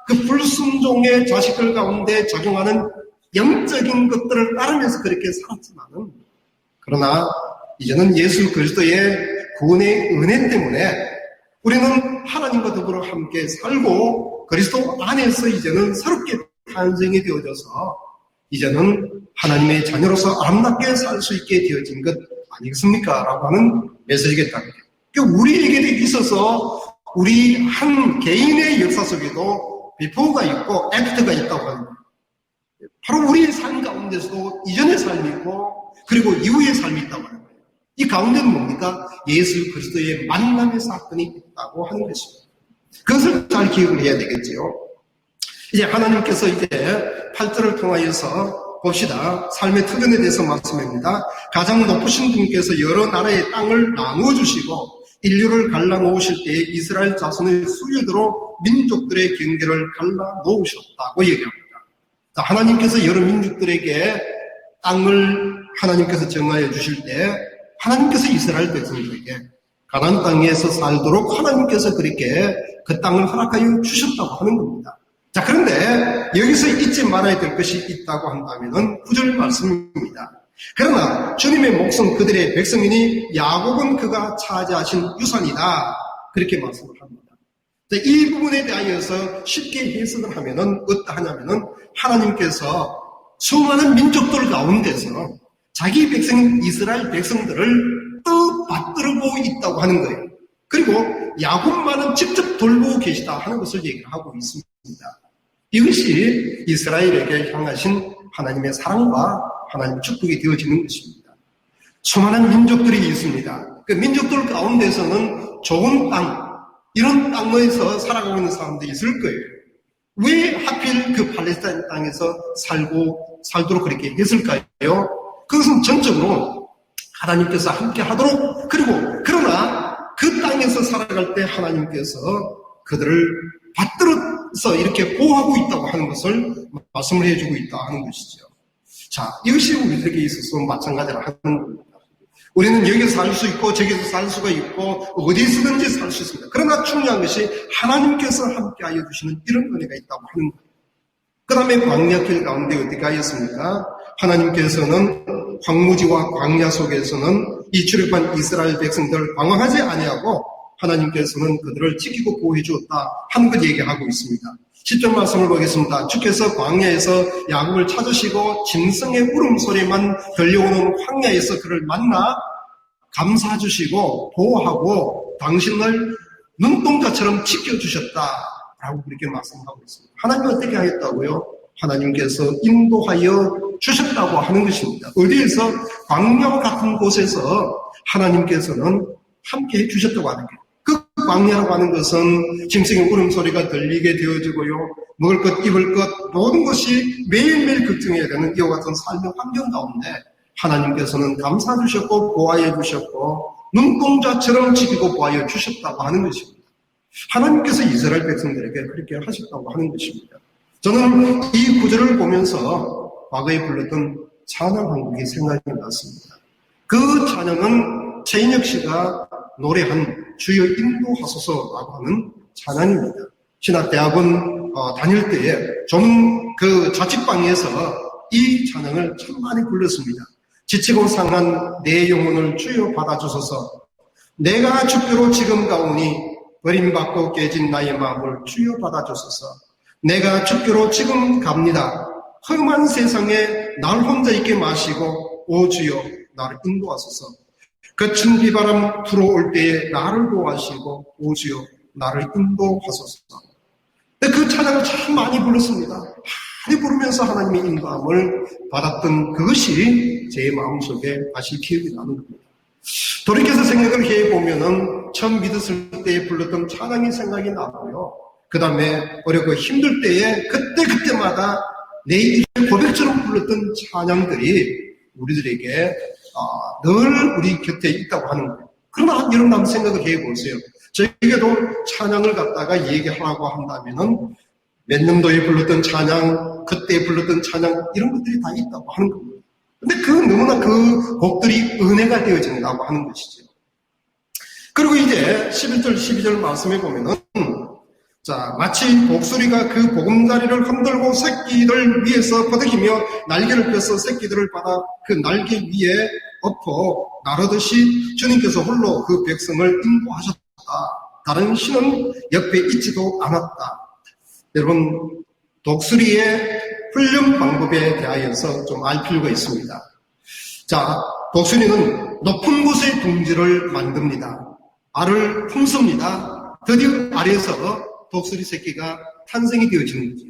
그 불순종의 자식들 가운데 작용하는 영적인 것들을 따르면서 그렇게 살았지만은, 그러나 이제는 예수 그리스도의 구원의 은혜 때문에 우리는 하나님과 더불어 함께 살고 그리스도 안에서 이제는 새롭게 탄생이 되어져서 이제는 하나님의 자녀로서 아름답게 살 수 있게 되어진 것 아니겠습니까? 라고 하는 메시지겠다. 그러니까 우리에게 있어서 우리 한 개인의 역사 속에도 비포가 있고 애프터가 있다고 하는 거예요. 바로 우리의 삶 가운데서도 이전의 삶이 있고 그리고 이후의 삶이 있다고 하는 거예요. 이 가운데는 뭡니까? 예수 그리스도의 만남의 사건이 있다고 하는 것입니다. 그것을 잘 기억을 해야 되겠지요. 이제 하나님께서 이제 8절을 통하여서 봅시다. 삶의 특권에 대해서 말씀합니다. 가장 높으신 분께서 여러 나라의 땅을 나누어 주시고 인류를 갈라놓으실 때에 이스라엘 자손의 수요대로 민족들의 경계를 갈라놓으셨다고 얘기합니다. 자, 하나님께서 여러 민족들에게 땅을 하나님께서 정하여 주실 때 하나님께서 이스라엘 백성들에게 가나안 땅에서 살도록 하나님께서 그렇게 그 땅을 허락하여 주셨다고 하는 겁니다. 자, 그런데 여기서 잊지 말아야 될 것이 있다고 한다면은 9절 말씀입니다. 그러나 주님의 목성 그들의 백성이니 야곱은 그가 차지하신 유산이다. 그렇게 말씀을 합니다. 자, 이 부분에 대하여서 쉽게 해석을 하면은 어떠하냐면은 하나님께서 수많은 민족들 가운데서 자기 백성인 이스라엘 백성들을 떠받들고 있다고 하는 거예요. 그리고 야곱만은 직접 돌보고 계시다 하는 것을 얘기를 하고 있습니다. 이것이 이스라엘에게 향하신 하나님의 사랑과 하나님의 축복이 되어지는 것입니다. 수많은 민족들이 있습니다. 그 민족들 가운데서는 좋은 땅, 이런 땅에서 살아가고 있는 사람들이 있을 거예요. 왜 하필 그 팔레스타인 땅에서 살도록 그렇게 했을까요? 그것은 전적으로 하나님께서 함께 하도록, 그리고 그러나 그 땅에서 살아갈 때 하나님께서 그들을 받들어서 이렇게 보호하고 있다고 하는 것을 말씀을 해주고 있다 하는 것이죠. 자, 이것이 우리들에게 있어서 마찬가지라 하는 겁니다. 우리는 여기서 살 수 있고 저기서 살 수가 있고 어디서든지 살 수 있습니다. 그러나 중요한 것이 하나님께서 함께하여 주시는 이런 은혜가 있다고 하는 거예요. 그 다음에 광야길 가운데 어디가 하였습니까? 하나님께서는 황무지와 광야 속에서는 이 출애굽한 이스라엘 백성들을 방황하지 아니하고 하나님께서는 그들을 지키고 보호해 주었다 하는 것 얘기하고 있습니다. 10절 말씀을 보겠습니다. 주께서 광야에서 야곱을 찾으시고 짐승의 울음소리만 들려오는 광야에서 그를 만나 감싸 주시고 보호하고 당신을 눈동자처럼 지켜주셨다 라고 그렇게 말씀하고 있습니다. 하나님은 어떻게 하였다고요? 하나님께서 인도하여 주셨다고 하는 것입니다. 어디에서? 광야와 같은 곳에서 하나님께서는 함께 해주셨다고 하는 거예요. 그 광야라고 하는 것은 짐승의 울음소리가 들리게 되어지고요. 먹을 것, 입을 것, 모든 것이 매일매일 걱정해야 되는 이와 같은 삶의 환경 가운데 하나님께서는 감싸 주셨고 보호해 주셨고 눈동자처럼 지키고 보호해 주셨다고 하는 것입니다. 하나님께서 이스라엘 백성들에게 그렇게 하셨다고 하는 것입니다. 저는 이 구절을 보면서 과거에 불렀던 찬양 한 곡이 생각이 났습니다. 그 찬양은 최인혁 씨가 노래한 주여 인도하소서라고 하는 찬양입니다. 신학대학원 다닐 때에 좀 그 자취방에서 이 찬양을 참 많이 불렀습니다. 지치고 상한 내 영혼을 주여 받아주소서. 내가 주께로 지금 가오니 버림받고 깨진 나의 마음을 주여 받아주소서. 내가 주께로 지금 갑니다. 험한 세상에 날 혼자 있게 마시고 오 주여 나를 인도하소서. 거친 비바람 불어올 때에 나를 보호하시고 오 주여 나를 인도하소서. 그 찬양을 참 많이 불렀습니다. 많이 부르면서 하나님의 인도함을 받았던 그것이 제 마음속에 다시 기억이 나는 겁니다. 돌이켜서 생각을 해보면은 처음 믿었을 때 불렀던 찬양이 생각이 나고요. 그 다음에 어렵고 힘들 때에 그때마다 내 입의 고백처럼 불렀던 찬양들이 우리들에게 늘 우리 곁에 있다고 하는 거예요. 그러나 여러분 한번 생각을 해보세요. 저에게도 찬양을 갖다가 얘기하라고 한다면은 몇 년도에 불렀던 찬양, 그때 불렀던 찬양 이런 것들이 다 있다고 하는 겁니다. 근데 너무나 그 곡들이 은혜가 되어진다고 하는 것이죠. 그리고 이제 11절, 12절 말씀해 보면은, 자, 마치 독수리가 그 보금자리를 흔들고 새끼들 위에서 버덕이며 날개를 펴서 새끼들을 받아 그 날개 위에 엎어 나르듯이 주님께서 홀로 그 백성을 인도하셨다. 다른 신은 옆에 있지도 않았다. 여러분, 독수리의 훈련 방법에 대하여서 좀 알 필요가 있습니다. 자, 독수리는 높은 곳에 둥지를 만듭니다. 알을 품습니다. 드디어 알에서 독수리 새끼가 탄생이 되어지는 거죠.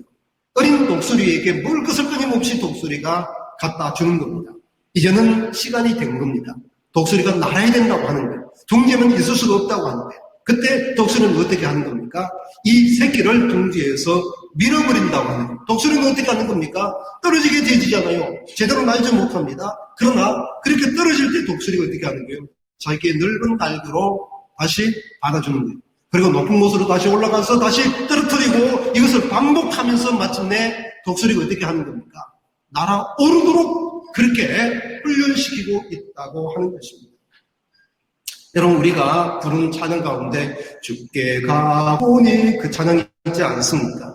어린 독수리에게 먹을 것을 끊임없이 독수리가 갖다 주는 겁니다. 이제는 시간이 된 겁니다. 독수리가 날아야 된다고 하는데, 둥지에는 있을 수가 없다고 하는데, 그때 독수리는 어떻게 하는 겁니까? 이 새끼를 둥지에서 밀어버린다고 하는 겁니다. 독수리는 어떻게 하는 겁니까? 떨어지게 되지잖아요. 제대로 날지 못합니다. 그러나 그렇게 떨어질 때 독수리가 어떻게 하는 거예요? 자기의 넓은 날개로 다시 받아주는 거예요. 그리고 높은 곳으로 다시 올라가서 다시 떨어뜨리고 이것을 반복하면서 마침내 독수리가 어떻게 하는 겁니까? 날아오르도록 그렇게 훈련시키고 있다고 하는 것입니다. 여러분, 우리가 부르는 찬양 가운데 주께 가보니 그 찬양이 있지 않습니까?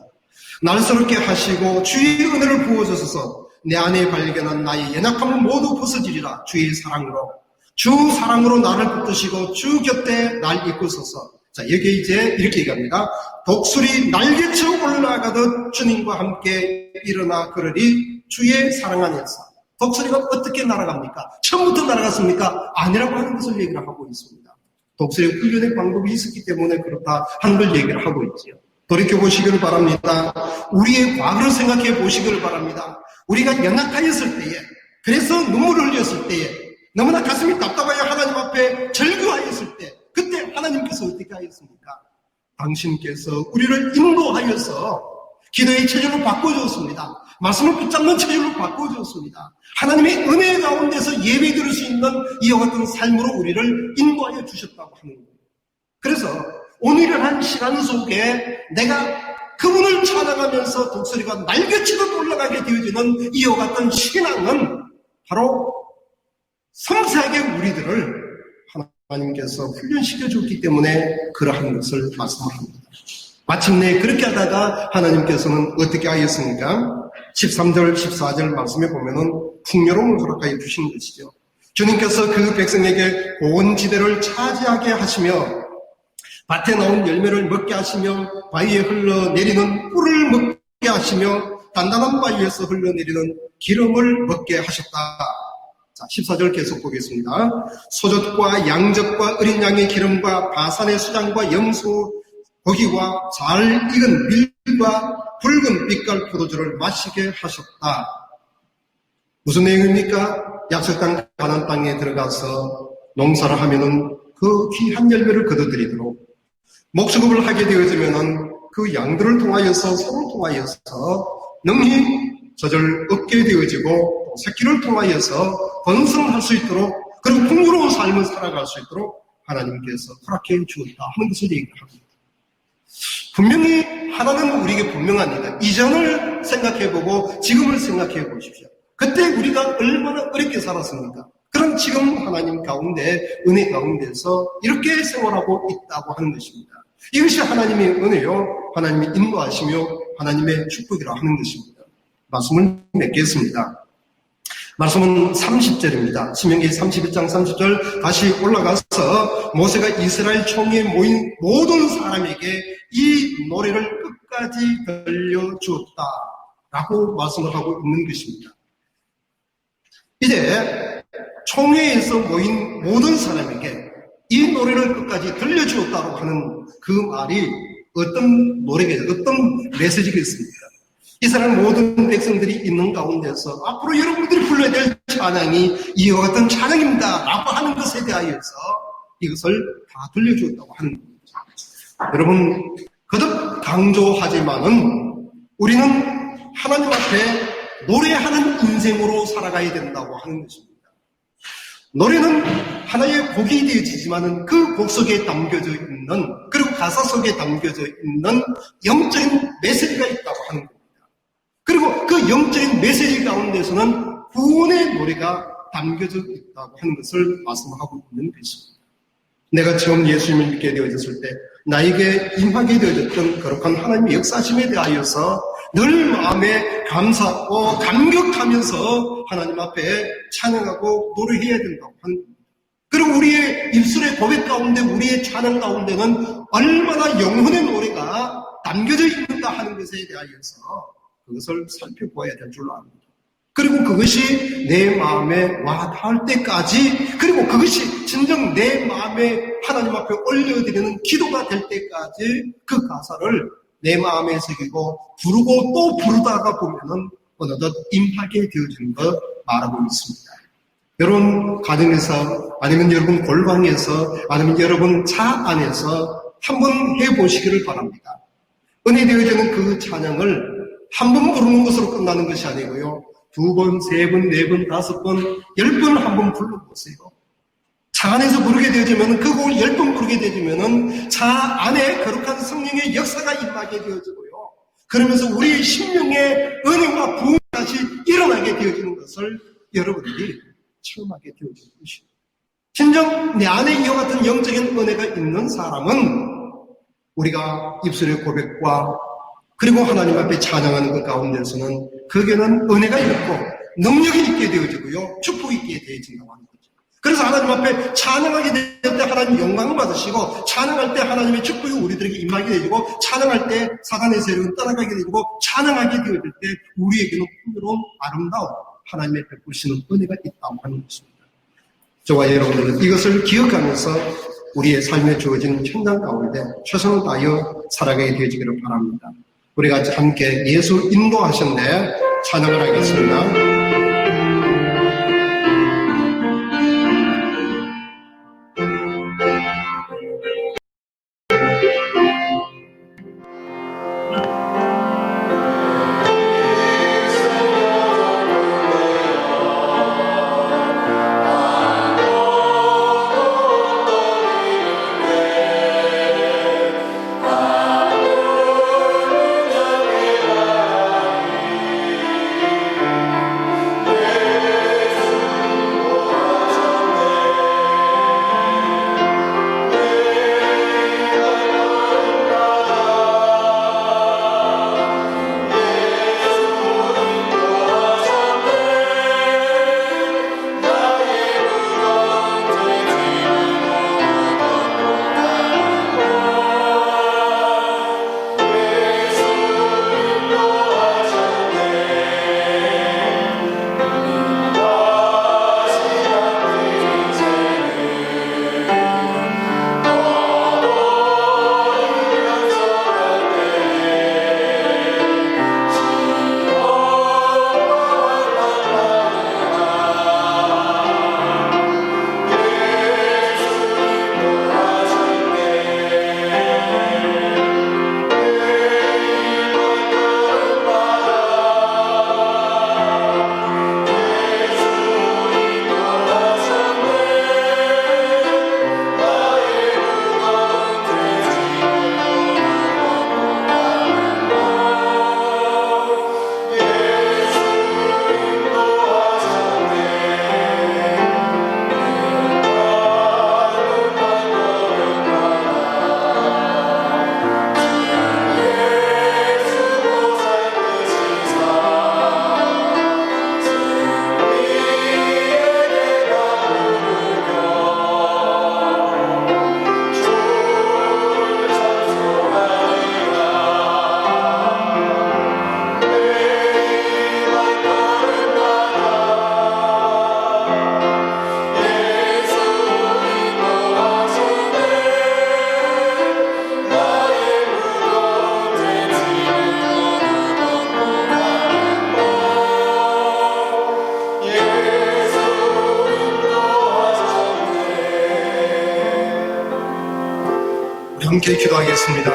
날스럽게 하시고 주의 은혜를 부어주소서. 내 안에 발견한 나의 연약함을 모두 벗어지리라. 주의 사랑으로, 주 사랑으로 나를 붙드시고 주 곁에 날 이끄소서. 자, 여기에 이제 이렇게 얘기합니다. 독수리 날개쳐 올라가듯 주님과 함께 일어나 걸으리. 주의 사랑 안에서. 독수리가 어떻게 날아갑니까? 처음부터 날아갔습니까? 아니라고 하는 것을 얘기를 하고 있습니다. 독수리 훈련의 방법이 있었기 때문에 그렇다 하는 걸 얘기를 하고 있지요. 돌이켜보시기를 바랍니다. 우리의 과거를 생각해 보시기를 바랍니다. 우리가 연약하였을 때에, 그래서 눈물을 흘렸을 때에, 너무나 가슴이 답답하여 하나님 앞에 절규하였을 때, 그때 하나님께서 어떻게 하였습니까? 당신께서 우리를 인도하여서 기도의 체질로 바꿔주었습니다. 말씀을 붙잡는 체질로 바꿔주었습니다. 하나님의 은혜 가운데서 예배 드릴 수 있는 이와 같은 삶으로 우리를 인도하여 주셨다고 하는 거예요. 그래서 오늘을 한 시간 속에 내가 그분을 찬양하면서 독수리가 날개치듯 올라가게 되어지는 이와 같은 신앙은 바로 섬세하게 우리들을 하나님께서 훈련시켜 줬기 때문에 그러한 것을 말씀을 합니다. 마침내 그렇게 하다가 하나님께서는 어떻게 하였습니까? 13절, 14절 말씀에 보면은 풍요로움을 허락하여 주신 것이죠. 주님께서 그 백성에게 고원지대를 차지하게 하시며 밭에 나온 열매를 먹게 하시며 바위에 흘러내리는 꿀을 먹게 하시며 단단한 바위에서 흘러내리는 기름을 먹게 하셨다. 자, 14절 계속 보겠습니다. 소젖과 양젖과 어린 양의 기름과 바산의 수장과 염소 고기와 잘 익은 밀과 붉은 빛깔 포도주를 마시게 하셨다. 무슨 내용입니까? 약속 땅 가나안 땅에 들어가서 농사를 하면은 그 귀한 열매를 거둬들이도록, 목수급을 하게 되어지면은 그 양들을 통하여서 서로 통하여서 능히 젖을 얻게 되어지고 또 새끼를 통하여서 번성할 수 있도록, 그리고 풍요로운 삶을 살아갈 수 있도록 하나님께서 허락해 주었다 하는 것을 얘기합니다. 분명히 하나는 우리에게 분명합니다. 이전을 생각해보고 지금을 생각해 보십시오. 그때 우리가 얼마나 어렵게 살았습니까? 그럼 지금 하나님 가운데, 은혜 가운데서 이렇게 생활하고 있다고 하는 것입니다. 이것이 하나님의 은혜요, 하나님의 인도하시며 하나님의 축복이라 하는 것입니다. 말씀을 맺겠습니다. 말씀은 30절입니다. 신명기 31장 30절 다시 올라가서 모세가 이스라엘 총회에 모인 모든 사람에게 이 노래를 끝까지 들려주었다 라고 말씀을 하고 있는 것입니다. 이제 총회에서 모인 모든 사람에게 이 노래를 끝까지 들려주었다고 하는 그 말이 어떤 노래겠습니까? 어떤 메시지겠습니까? 이스라엘 모든 백성들이 있는 가운데서 앞으로 여러분들이 불러야 될 찬양이 이와 같은 찬양입니다 라고 하는 것에 대하여서 이것을 다 들려주었다고 하는 겁니다. 여러분, 거듭 강조하지만은 우리는 하나님 앞에 노래하는 인생으로 살아가야 된다고 하는 것입니다. 노래는 하나의 곡이 되어지지만은 그 곡 속에 담겨져 있는, 그리고 가사 속에 담겨져 있는 영적인 메시지가 있다고 하는 겁니다. 그리고 그 영적인 메시지 가운데서는 구원의 노래가 담겨져 있다고 하는 것을 말씀하고 있는 것입니다. 내가 처음 예수님을 믿게 되어졌을 때 나에게 임하게 되어졌던 거룩한 하나님의 역사심에 대하여서 늘 마음에 감사하고 감격하면서 하나님 앞에 찬양하고 노래해야 된다고 합니다. 그리고 우리의 입술의 고백 가운데, 우리의 찬양 가운데는 얼마나 영혼의 노래가 담겨져 있는가 하는 것에 대하여서 그것을 살펴보아야 될 줄 압니다. 그리고 그것이 내 마음에 와 닿을 때까지, 그리고 그것이 진정 내 마음에 하나님 앞에 올려드리는 기도가 될 때까지 그 가사를 내 마음에 새기고 부르고 또 부르다가 보면은 어느덧 임하게 되어지는 것 말하고 있습니다. 여러분 가정에서, 아니면 여러분 골방에서, 아니면 여러분 차 안에서 한번 해보시기를 바랍니다. 은혜 되어지는 그 찬양을 한 번 부르는 것으로 끝나는 것이 아니고요, 2번, 3번, 4번, 5번, 10번 한번 불러보세요. 차 안에서 부르게 되어지면, 그 곡을 10번 부르게 되어지면 차 안에 거룩한 성령의 역사가 임하게 되어지고요, 그러면서 우리의 심령의 은혜와 부흥이 다시 일어나게 되어지는 것을 여러분들이 체험하게 되어지는 것입니다. 진정 내 안에 이와 같은 영적인 은혜가 있는 사람은 우리가 입술의 고백과 그리고 하나님 앞에 찬양하는 것 가운데서는 거기에는 은혜가 있고 능력이 있게 되어지고요, 축복이 있게 되어진다고 하는 거죠. 그래서 하나님 앞에 찬양하게 될 때 하나님 영광을 받으시고, 찬양할 때 하나님의 축복이 우리들에게 임하게 되어지고, 찬양할 때 사단의 세력은 떠나가게 되고, 찬양하게 되어질 때 우리에게는 풍요로운 아름다운 하나님의 베푸시는 은혜가 있다고 하는 것입니다. 저와 여러분들은 이것을 기억하면서 우리의 삶에 주어진 현장 가운데 최선을 다하여 살아가게 되어지기를 바랍니다. 우리 같이 함께 예수 인도하셨네 찬양을 하겠습니다. 함께 기도하겠습니다.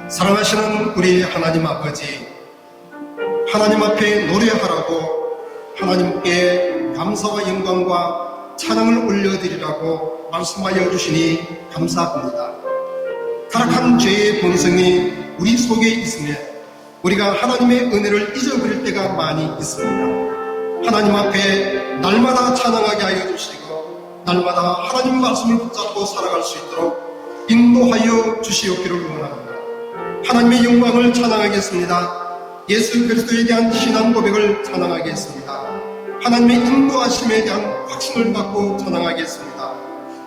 사랑하시는 우리 하나님 아버지, 하나님 앞에 노래하라고, 하나님께 감사와 영광과 찬양을 올려드리라고 말씀하여 주시니 감사합니다. 타락한 죄의 본성이 우리 속에 있으며 우리가 하나님의 은혜를 잊어버릴 때가 많이 있습니다. 하나님 앞에 날마다 찬양하게 하여 주시고 날마다 하나님 말씀을 붙잡고 살아갈 수 있도록 인도하여 주시옵기를 원합니다. 하나님의 영광을 찬양하겠습니다. 예수 그리스도에 대한 신앙 고백을 찬양하겠습니다. 하나님의 인도하심에 대한 확신을 갖고 찬양하겠습니다.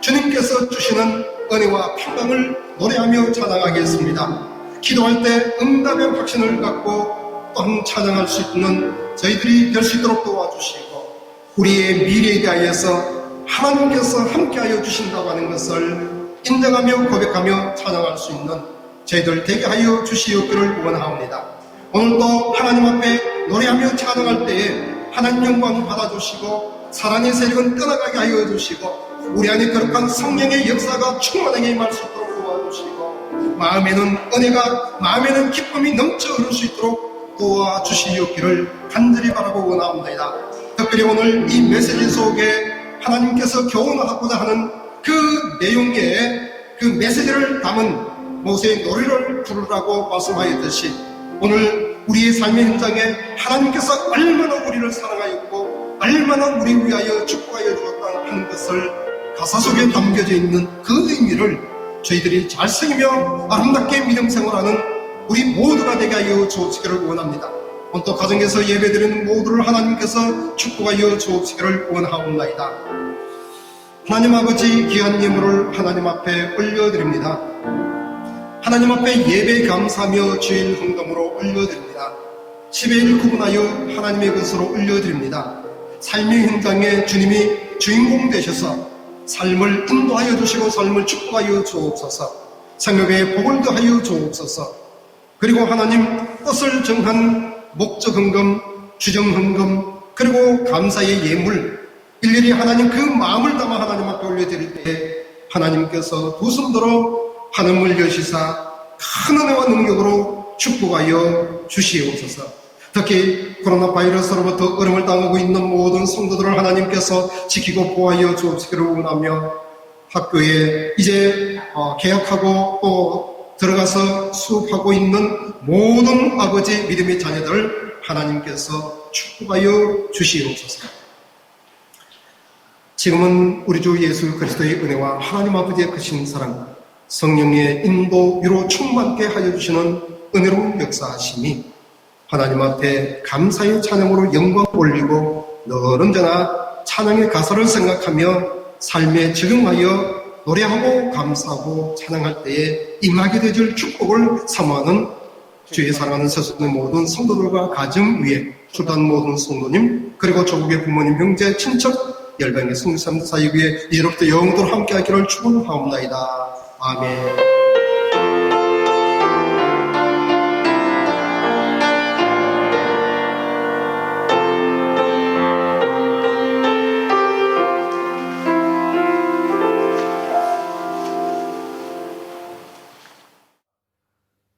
주님께서 주시는 은혜와 평강을 노래하며 찬양하겠습니다. 기도할 때 응답의 확신을 갖고 또한 찬양할 수 있는 저희들이 될 수 있도록 도와주시고 우리의 미래에 대하여서 하나님께서 함께하여 주신다고 하는 것을 인정하며 고백하며 찬양할 수 있는 저희들 되게 하여 주시옵기를 원하옵니다. 오늘도 하나님 앞에 노래하며 찬양할 때에 하나님 영광 받아주시고 사랑의 세력은 떠나가게 하여 주시고 우리 안에 거룩한 성령의 역사가 충만하게 임할 수 있도록 도와주시고 마음에는 은혜가 마음에는 기쁨이 넘쳐 흐를 수 있도록 도와주시옵기를 간절히 바라고 원합니다. 특별히 오늘 이 메시지 속에 하나님께서 교훈하고자 하는 그 내용의 그 메시지를 담은 모세의 노래를 부르라고 말씀하였듯이 오늘 우리의 삶의 현장에 하나님께서 얼마나 우리를 사랑하였고 얼마나 우리 위하여 축복하여 주었다 하는 것을 가사 속에 담겨져 있는 그 의미를 저희들이 잘 새기며 아름답게 믿음 생활하는 우리 모두가 되게 하여 주옵시기를 원합니다. 오늘 또 가정에서 예배드리는 모두를 하나님께서 축복하여 주옵시기를 원하옵나이다. 하나님 아버지 귀한 예물을 하나님 앞에 올려드립니다. 하나님 앞에 예배 감사하며 주일 헌금으로 올려드립니다. 10의 1 구분하여 하나님의 것으로 올려드립니다. 삶의 현장에 주님이 주인공 되셔서 삶을 인도하여 주시고 삶을 축복하여 주옵소서. 생업에 복을 더하여 주옵소서. 그리고 하나님 뜻을 정한 목적 헌금, 주정 헌금, 그리고 감사의 예물 일일이 하나님 그 마음을 담아 하나님 앞에 올려드릴 때 하나님께서 두 손들어 하늘을 여시사 큰 은혜와 능력으로 축복하여 주시옵소서. 특히 코로나 바이러스로부터 어려움을 당하고 있는 모든 성도들을 하나님께서 지키고 보호하여 주옵시기를 원하며 학교에 이제 개학하고 또 들어가서 수업하고 있는 모든 아버지 믿음의 자녀들 하나님께서 축복하여 주시옵소서. 지금은 우리 주 예수 그리스도의 은혜와 하나님 아버지의 크신 사랑 성령의 인도 위로 충만케 하여 주시는 은혜로운 역사하심이 하나님 앞에 감사의 찬양으로 영광 올리고 늘 언제나 찬양의 가사를 생각하며 삶에 적응하여 노래하고 감사하고 찬양할 때에 임하게 되줄 축복을 사모하는 주의 사랑하는 세상의 모든 성도들과 가정 위에 출단 모든 성도님 그리고 조국의 부모님 형제 친척 열방의 성삼 사역 위에 이제로부터 영원토록 함께하기를 축원하옵나이다. 아멘.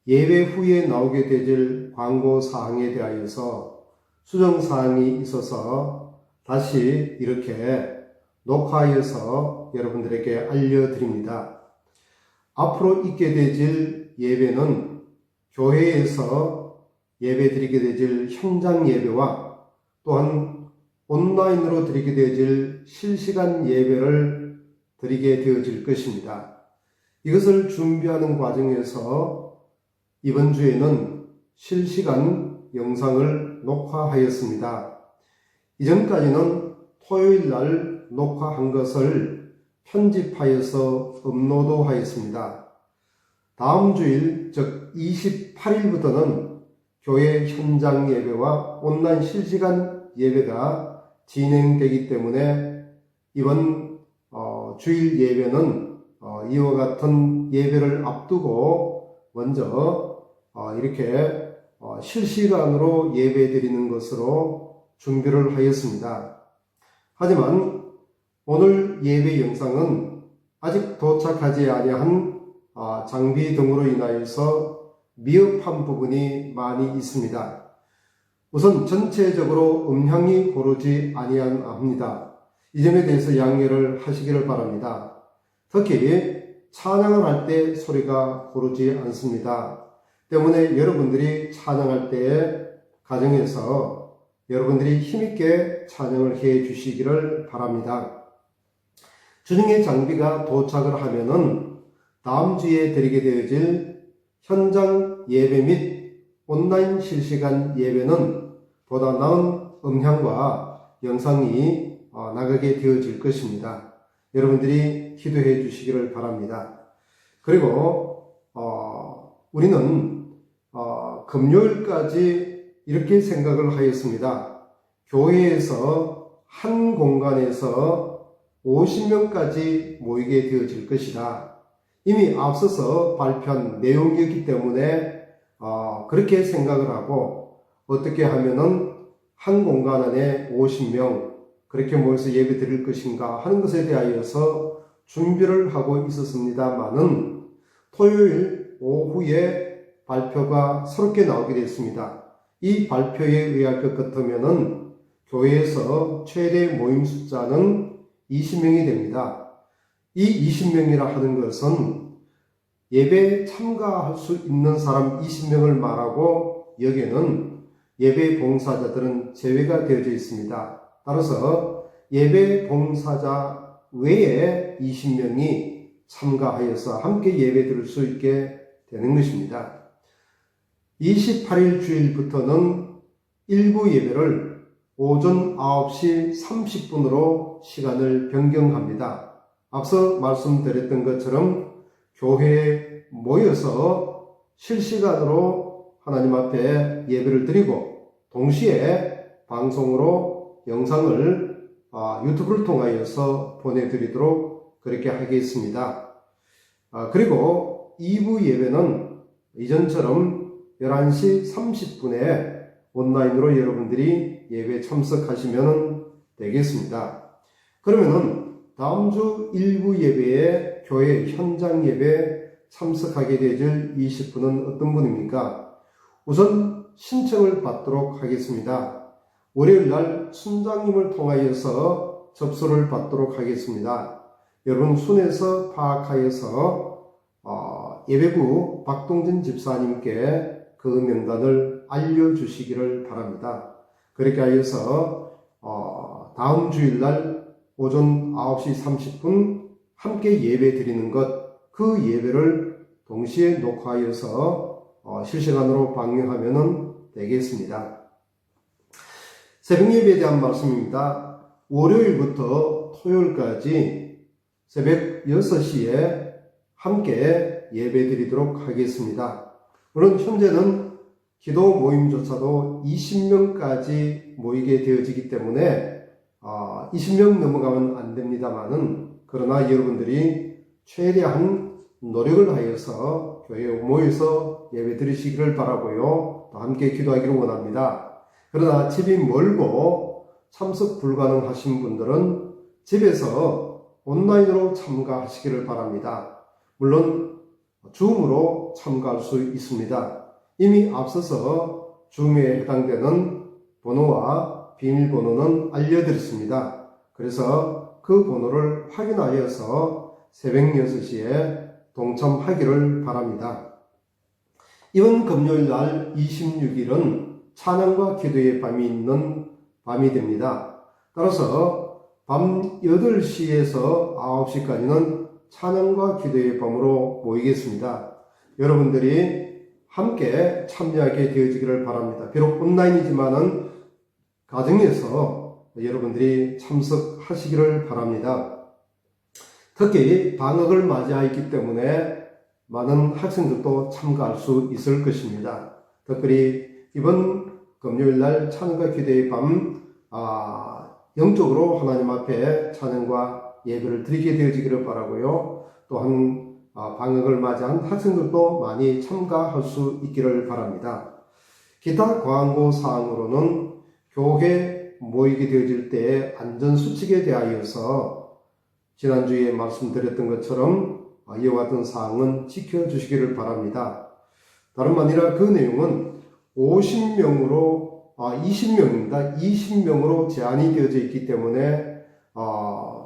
예배 후에 나오게 되질 광고 사항에 대하여서 수정 사항이 있어서 다시 이렇게 녹화하여서 여러분들에게 알려드립니다. 앞으로 있게 되질 예배는 교회에서 예배드리게 되질 현장 예배와 또한 온라인으로 드리게 되질 실시간 예배를 드리게 되어질 것입니다. 이것을 준비하는 과정에서 이번 주에는 실시간 영상을 녹화하였습니다. 이전까지는 토요일 날 녹화한 것을 편집하여서 업로드하였습니다. 다음 주일, 즉 28일부터는 교회 현장 예배와 온라인 실시간 예배가 진행되기 때문에 이번 주일 예배는 이와 같은 예배를 앞두고 먼저 이렇게 실시간으로 예배 드리는 것으로 준비를 하였습니다. 하지만 오늘 예배 영상은 아직 도착하지 아니한 장비 등으로 인하여서 미흡한 부분이 많이 있습니다. 우선 전체적으로 음향이 고르지 아니합니다. 이 점에 대해서 양해를 하시기를 바랍니다. 특히 찬양을 할 때 소리가 고르지 않습니다. 때문에 여러분들이 찬양할 때에 가정에서 여러분들이 힘있게 찬양을 해 주시기를 바랍니다. 주님의 장비가 도착을 하면은 다음 주에 드리게 되어질 현장 예배 및 온라인 실시간 예배는 보다 나은 음향과 영상이 나가게 되어질 것입니다. 여러분들이 기도해 주시기를 바랍니다. 그리고 우리는 금요일까지 이렇게 생각을 하였습니다. 교회에서 한 공간에서 50명까지 모이게 되어질 것이다. 이미 앞서서 발표한 내용이었기 때문에 그렇게 생각을 하고 어떻게 하면은 한 공간 안에 50명 그렇게 모여서 예배 드릴 것인가 하는 것에 대하여서 준비를 하고 있었습니다만은 토요일 오후에 발표가 새롭게 나오게 됐습니다. 이 발표에 의할 것 같으면은 교회에서 최대 모임 숫자는 20명이 됩니다. 이 20명이라 하는 것은 예배에 참가할 수 있는 사람 20명을 말하고 여기에는 예배 봉사자들은 제외가 되어져 있습니다. 따라서 예배 봉사자 외에 20명이 참가하여서 함께 예배 드릴 수 있게 되는 것입니다. 28일 주일부터는 일부 예배를 오전 9시 30분으로 시간을 변경합니다. 앞서 말씀드렸던 것처럼 교회에 모여서 실시간으로 하나님 앞에 예배를 드리고 동시에 방송으로 영상을 유튜브를 통하여서 보내드리도록 그렇게 하겠습니다. 그리고 2부 예배는 이전처럼 11시 30분에 온라인으로 여러분들이 예배 참석하시면 되겠습니다. 그러면은 다음 주 1부 예배에 교회 현장 예배 참석하게 되질 20분은 어떤 분입니까? 우선 신청을 받도록 하겠습니다. 월요일 날 순장님을 통하여서 접수를 받도록 하겠습니다. 여러분 순에서 파악하여서 예배부 박동진 집사님께 그 명단을 알려주시기를 바랍니다. 그렇게 하여서 다음 주일날 오전 9시 30분 함께 예배 드리는 것, 그 예배를 동시에 녹화하여서 실시간으로 방영하면 되겠습니다. 새벽 예배에 대한 말씀입니다. 월요일부터 토요일까지 새벽 6시에 함께 예배 드리도록 하겠습니다. 물론 현재는 기도 모임조차도 20명까지 모이게 되어지기 때문에 20명 넘어가면 안 됩니다만은 그러나 여러분들이 최대한 노력을 하여서 교회에 모여서 예배 드리시기를 바라고요. 또 함께 기도하기를 원합니다. 그러나 집이 멀고 참석 불가능하신 분들은 집에서 온라인으로 참가하시기를 바랍니다. 물론 줌으로 참가할 수 있습니다. 이미 앞서서 줌에 해당되는 번호와 비밀번호는 알려드렸습니다. 그래서 그 번호를 확인하여서 새벽 6시에 동참하기를 바랍니다. 이번 금요일 날 26일은 찬양과 기도의 밤이 있는 밤이 됩니다. 따라서 밤 8시에서 9시까지는 찬양과 기도의 밤으로 모이겠습니다. 여러분들이 함께 참여하게 되어지기를 바랍니다. 비록 온라인이지만은 가정에서 여러분들이 참석하시기를 바랍니다. 특히 방학을 맞이하였기 때문에 많은 학생들도 참가할 수 있을 것입니다. 특별히 이번 금요일날 찬양과 기도의 밤 영적으로 하나님 앞에 찬양과 예배를 드리게 되어지기를 바라고요. 또한 방학을 맞이한 학생들도 많이 참가할 수 있기를 바랍니다. 기타 광고 사항으로는 교회 모이게 되어질 때의 안전수칙에 대하여서 지난주에 말씀드렸던 것처럼 이와 같은 사항은 지켜주시기를 바랍니다. 다름 아니라 그 내용은 50명으로 20명입니다. 20명으로 제한이 되어져 있기 때문에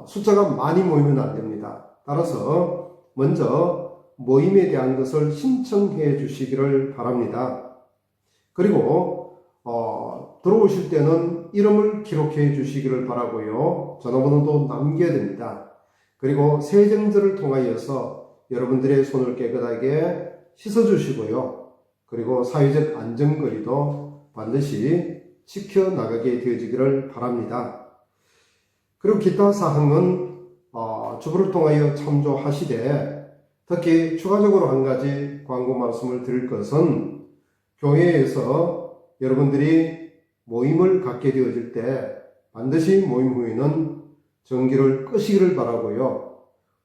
숫자가 많이 모이면 안 됩니다. 따라서 먼저 모임에 대한 것을 신청해 주시기를 바랍니다. 그리고 들어오실 때는 이름을 기록해 주시기를 바라고요. 전화번호도 남겨야 됩니다. 그리고 세정제를 통하여서 여러분들의 손을 깨끗하게 씻어 주시고요. 그리고 사회적 안전거리도 반드시 지켜나가게 되어지기를 바랍니다. 그리고 기타 사항은 주부를 통하여 참조하시되, 특히 추가적으로 한 가지 광고 말씀을 드릴 것은, 교회에서 여러분들이 모임을 갖게 되어질 때 반드시 모임 후에는 전기를 끄시기를 바라고요.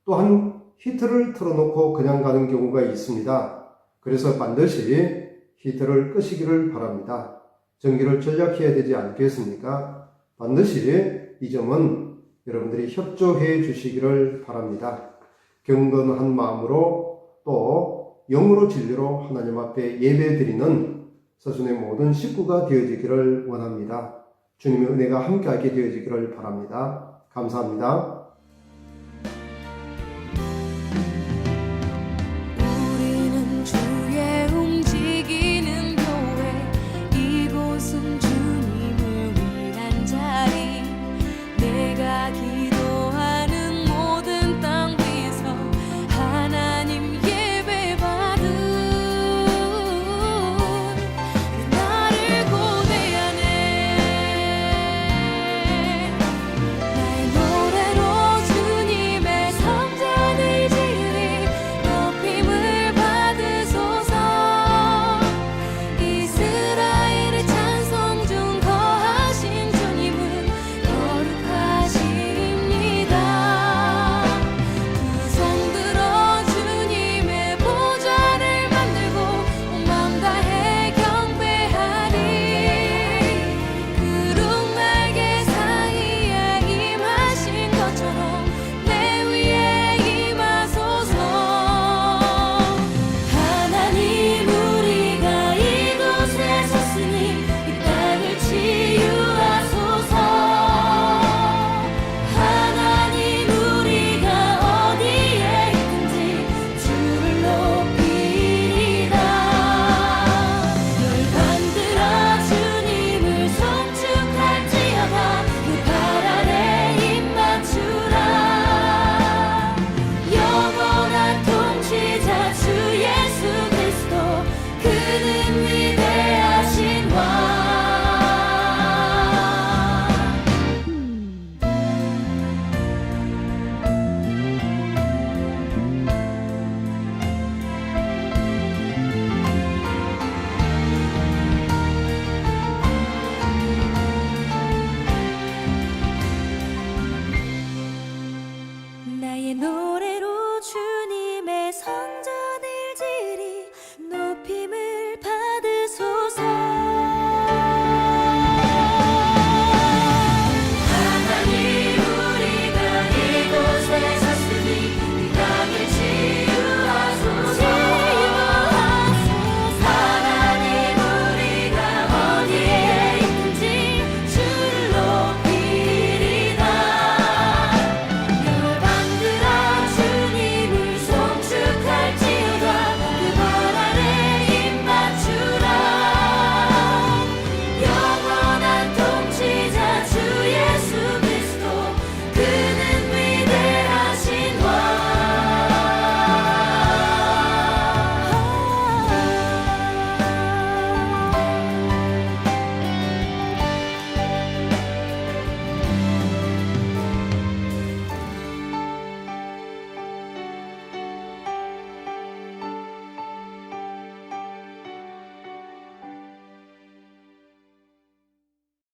또한 히터를 틀어놓고 그냥 가는 경우가 있습니다. 그래서 반드시 히터를 끄시기를 바랍니다. 전기를 절약해야 되지 않겠습니까? 반드시 이 점은 여러분들이 협조해 주시기를 바랍니다. 경건한 마음으로 또 영으로 진리로 하나님 앞에 예배드리는 서순의 모든 식구가 되어지기를 원합니다. 주님의 은혜가 함께하게 되어지기를 바랍니다. 감사합니다.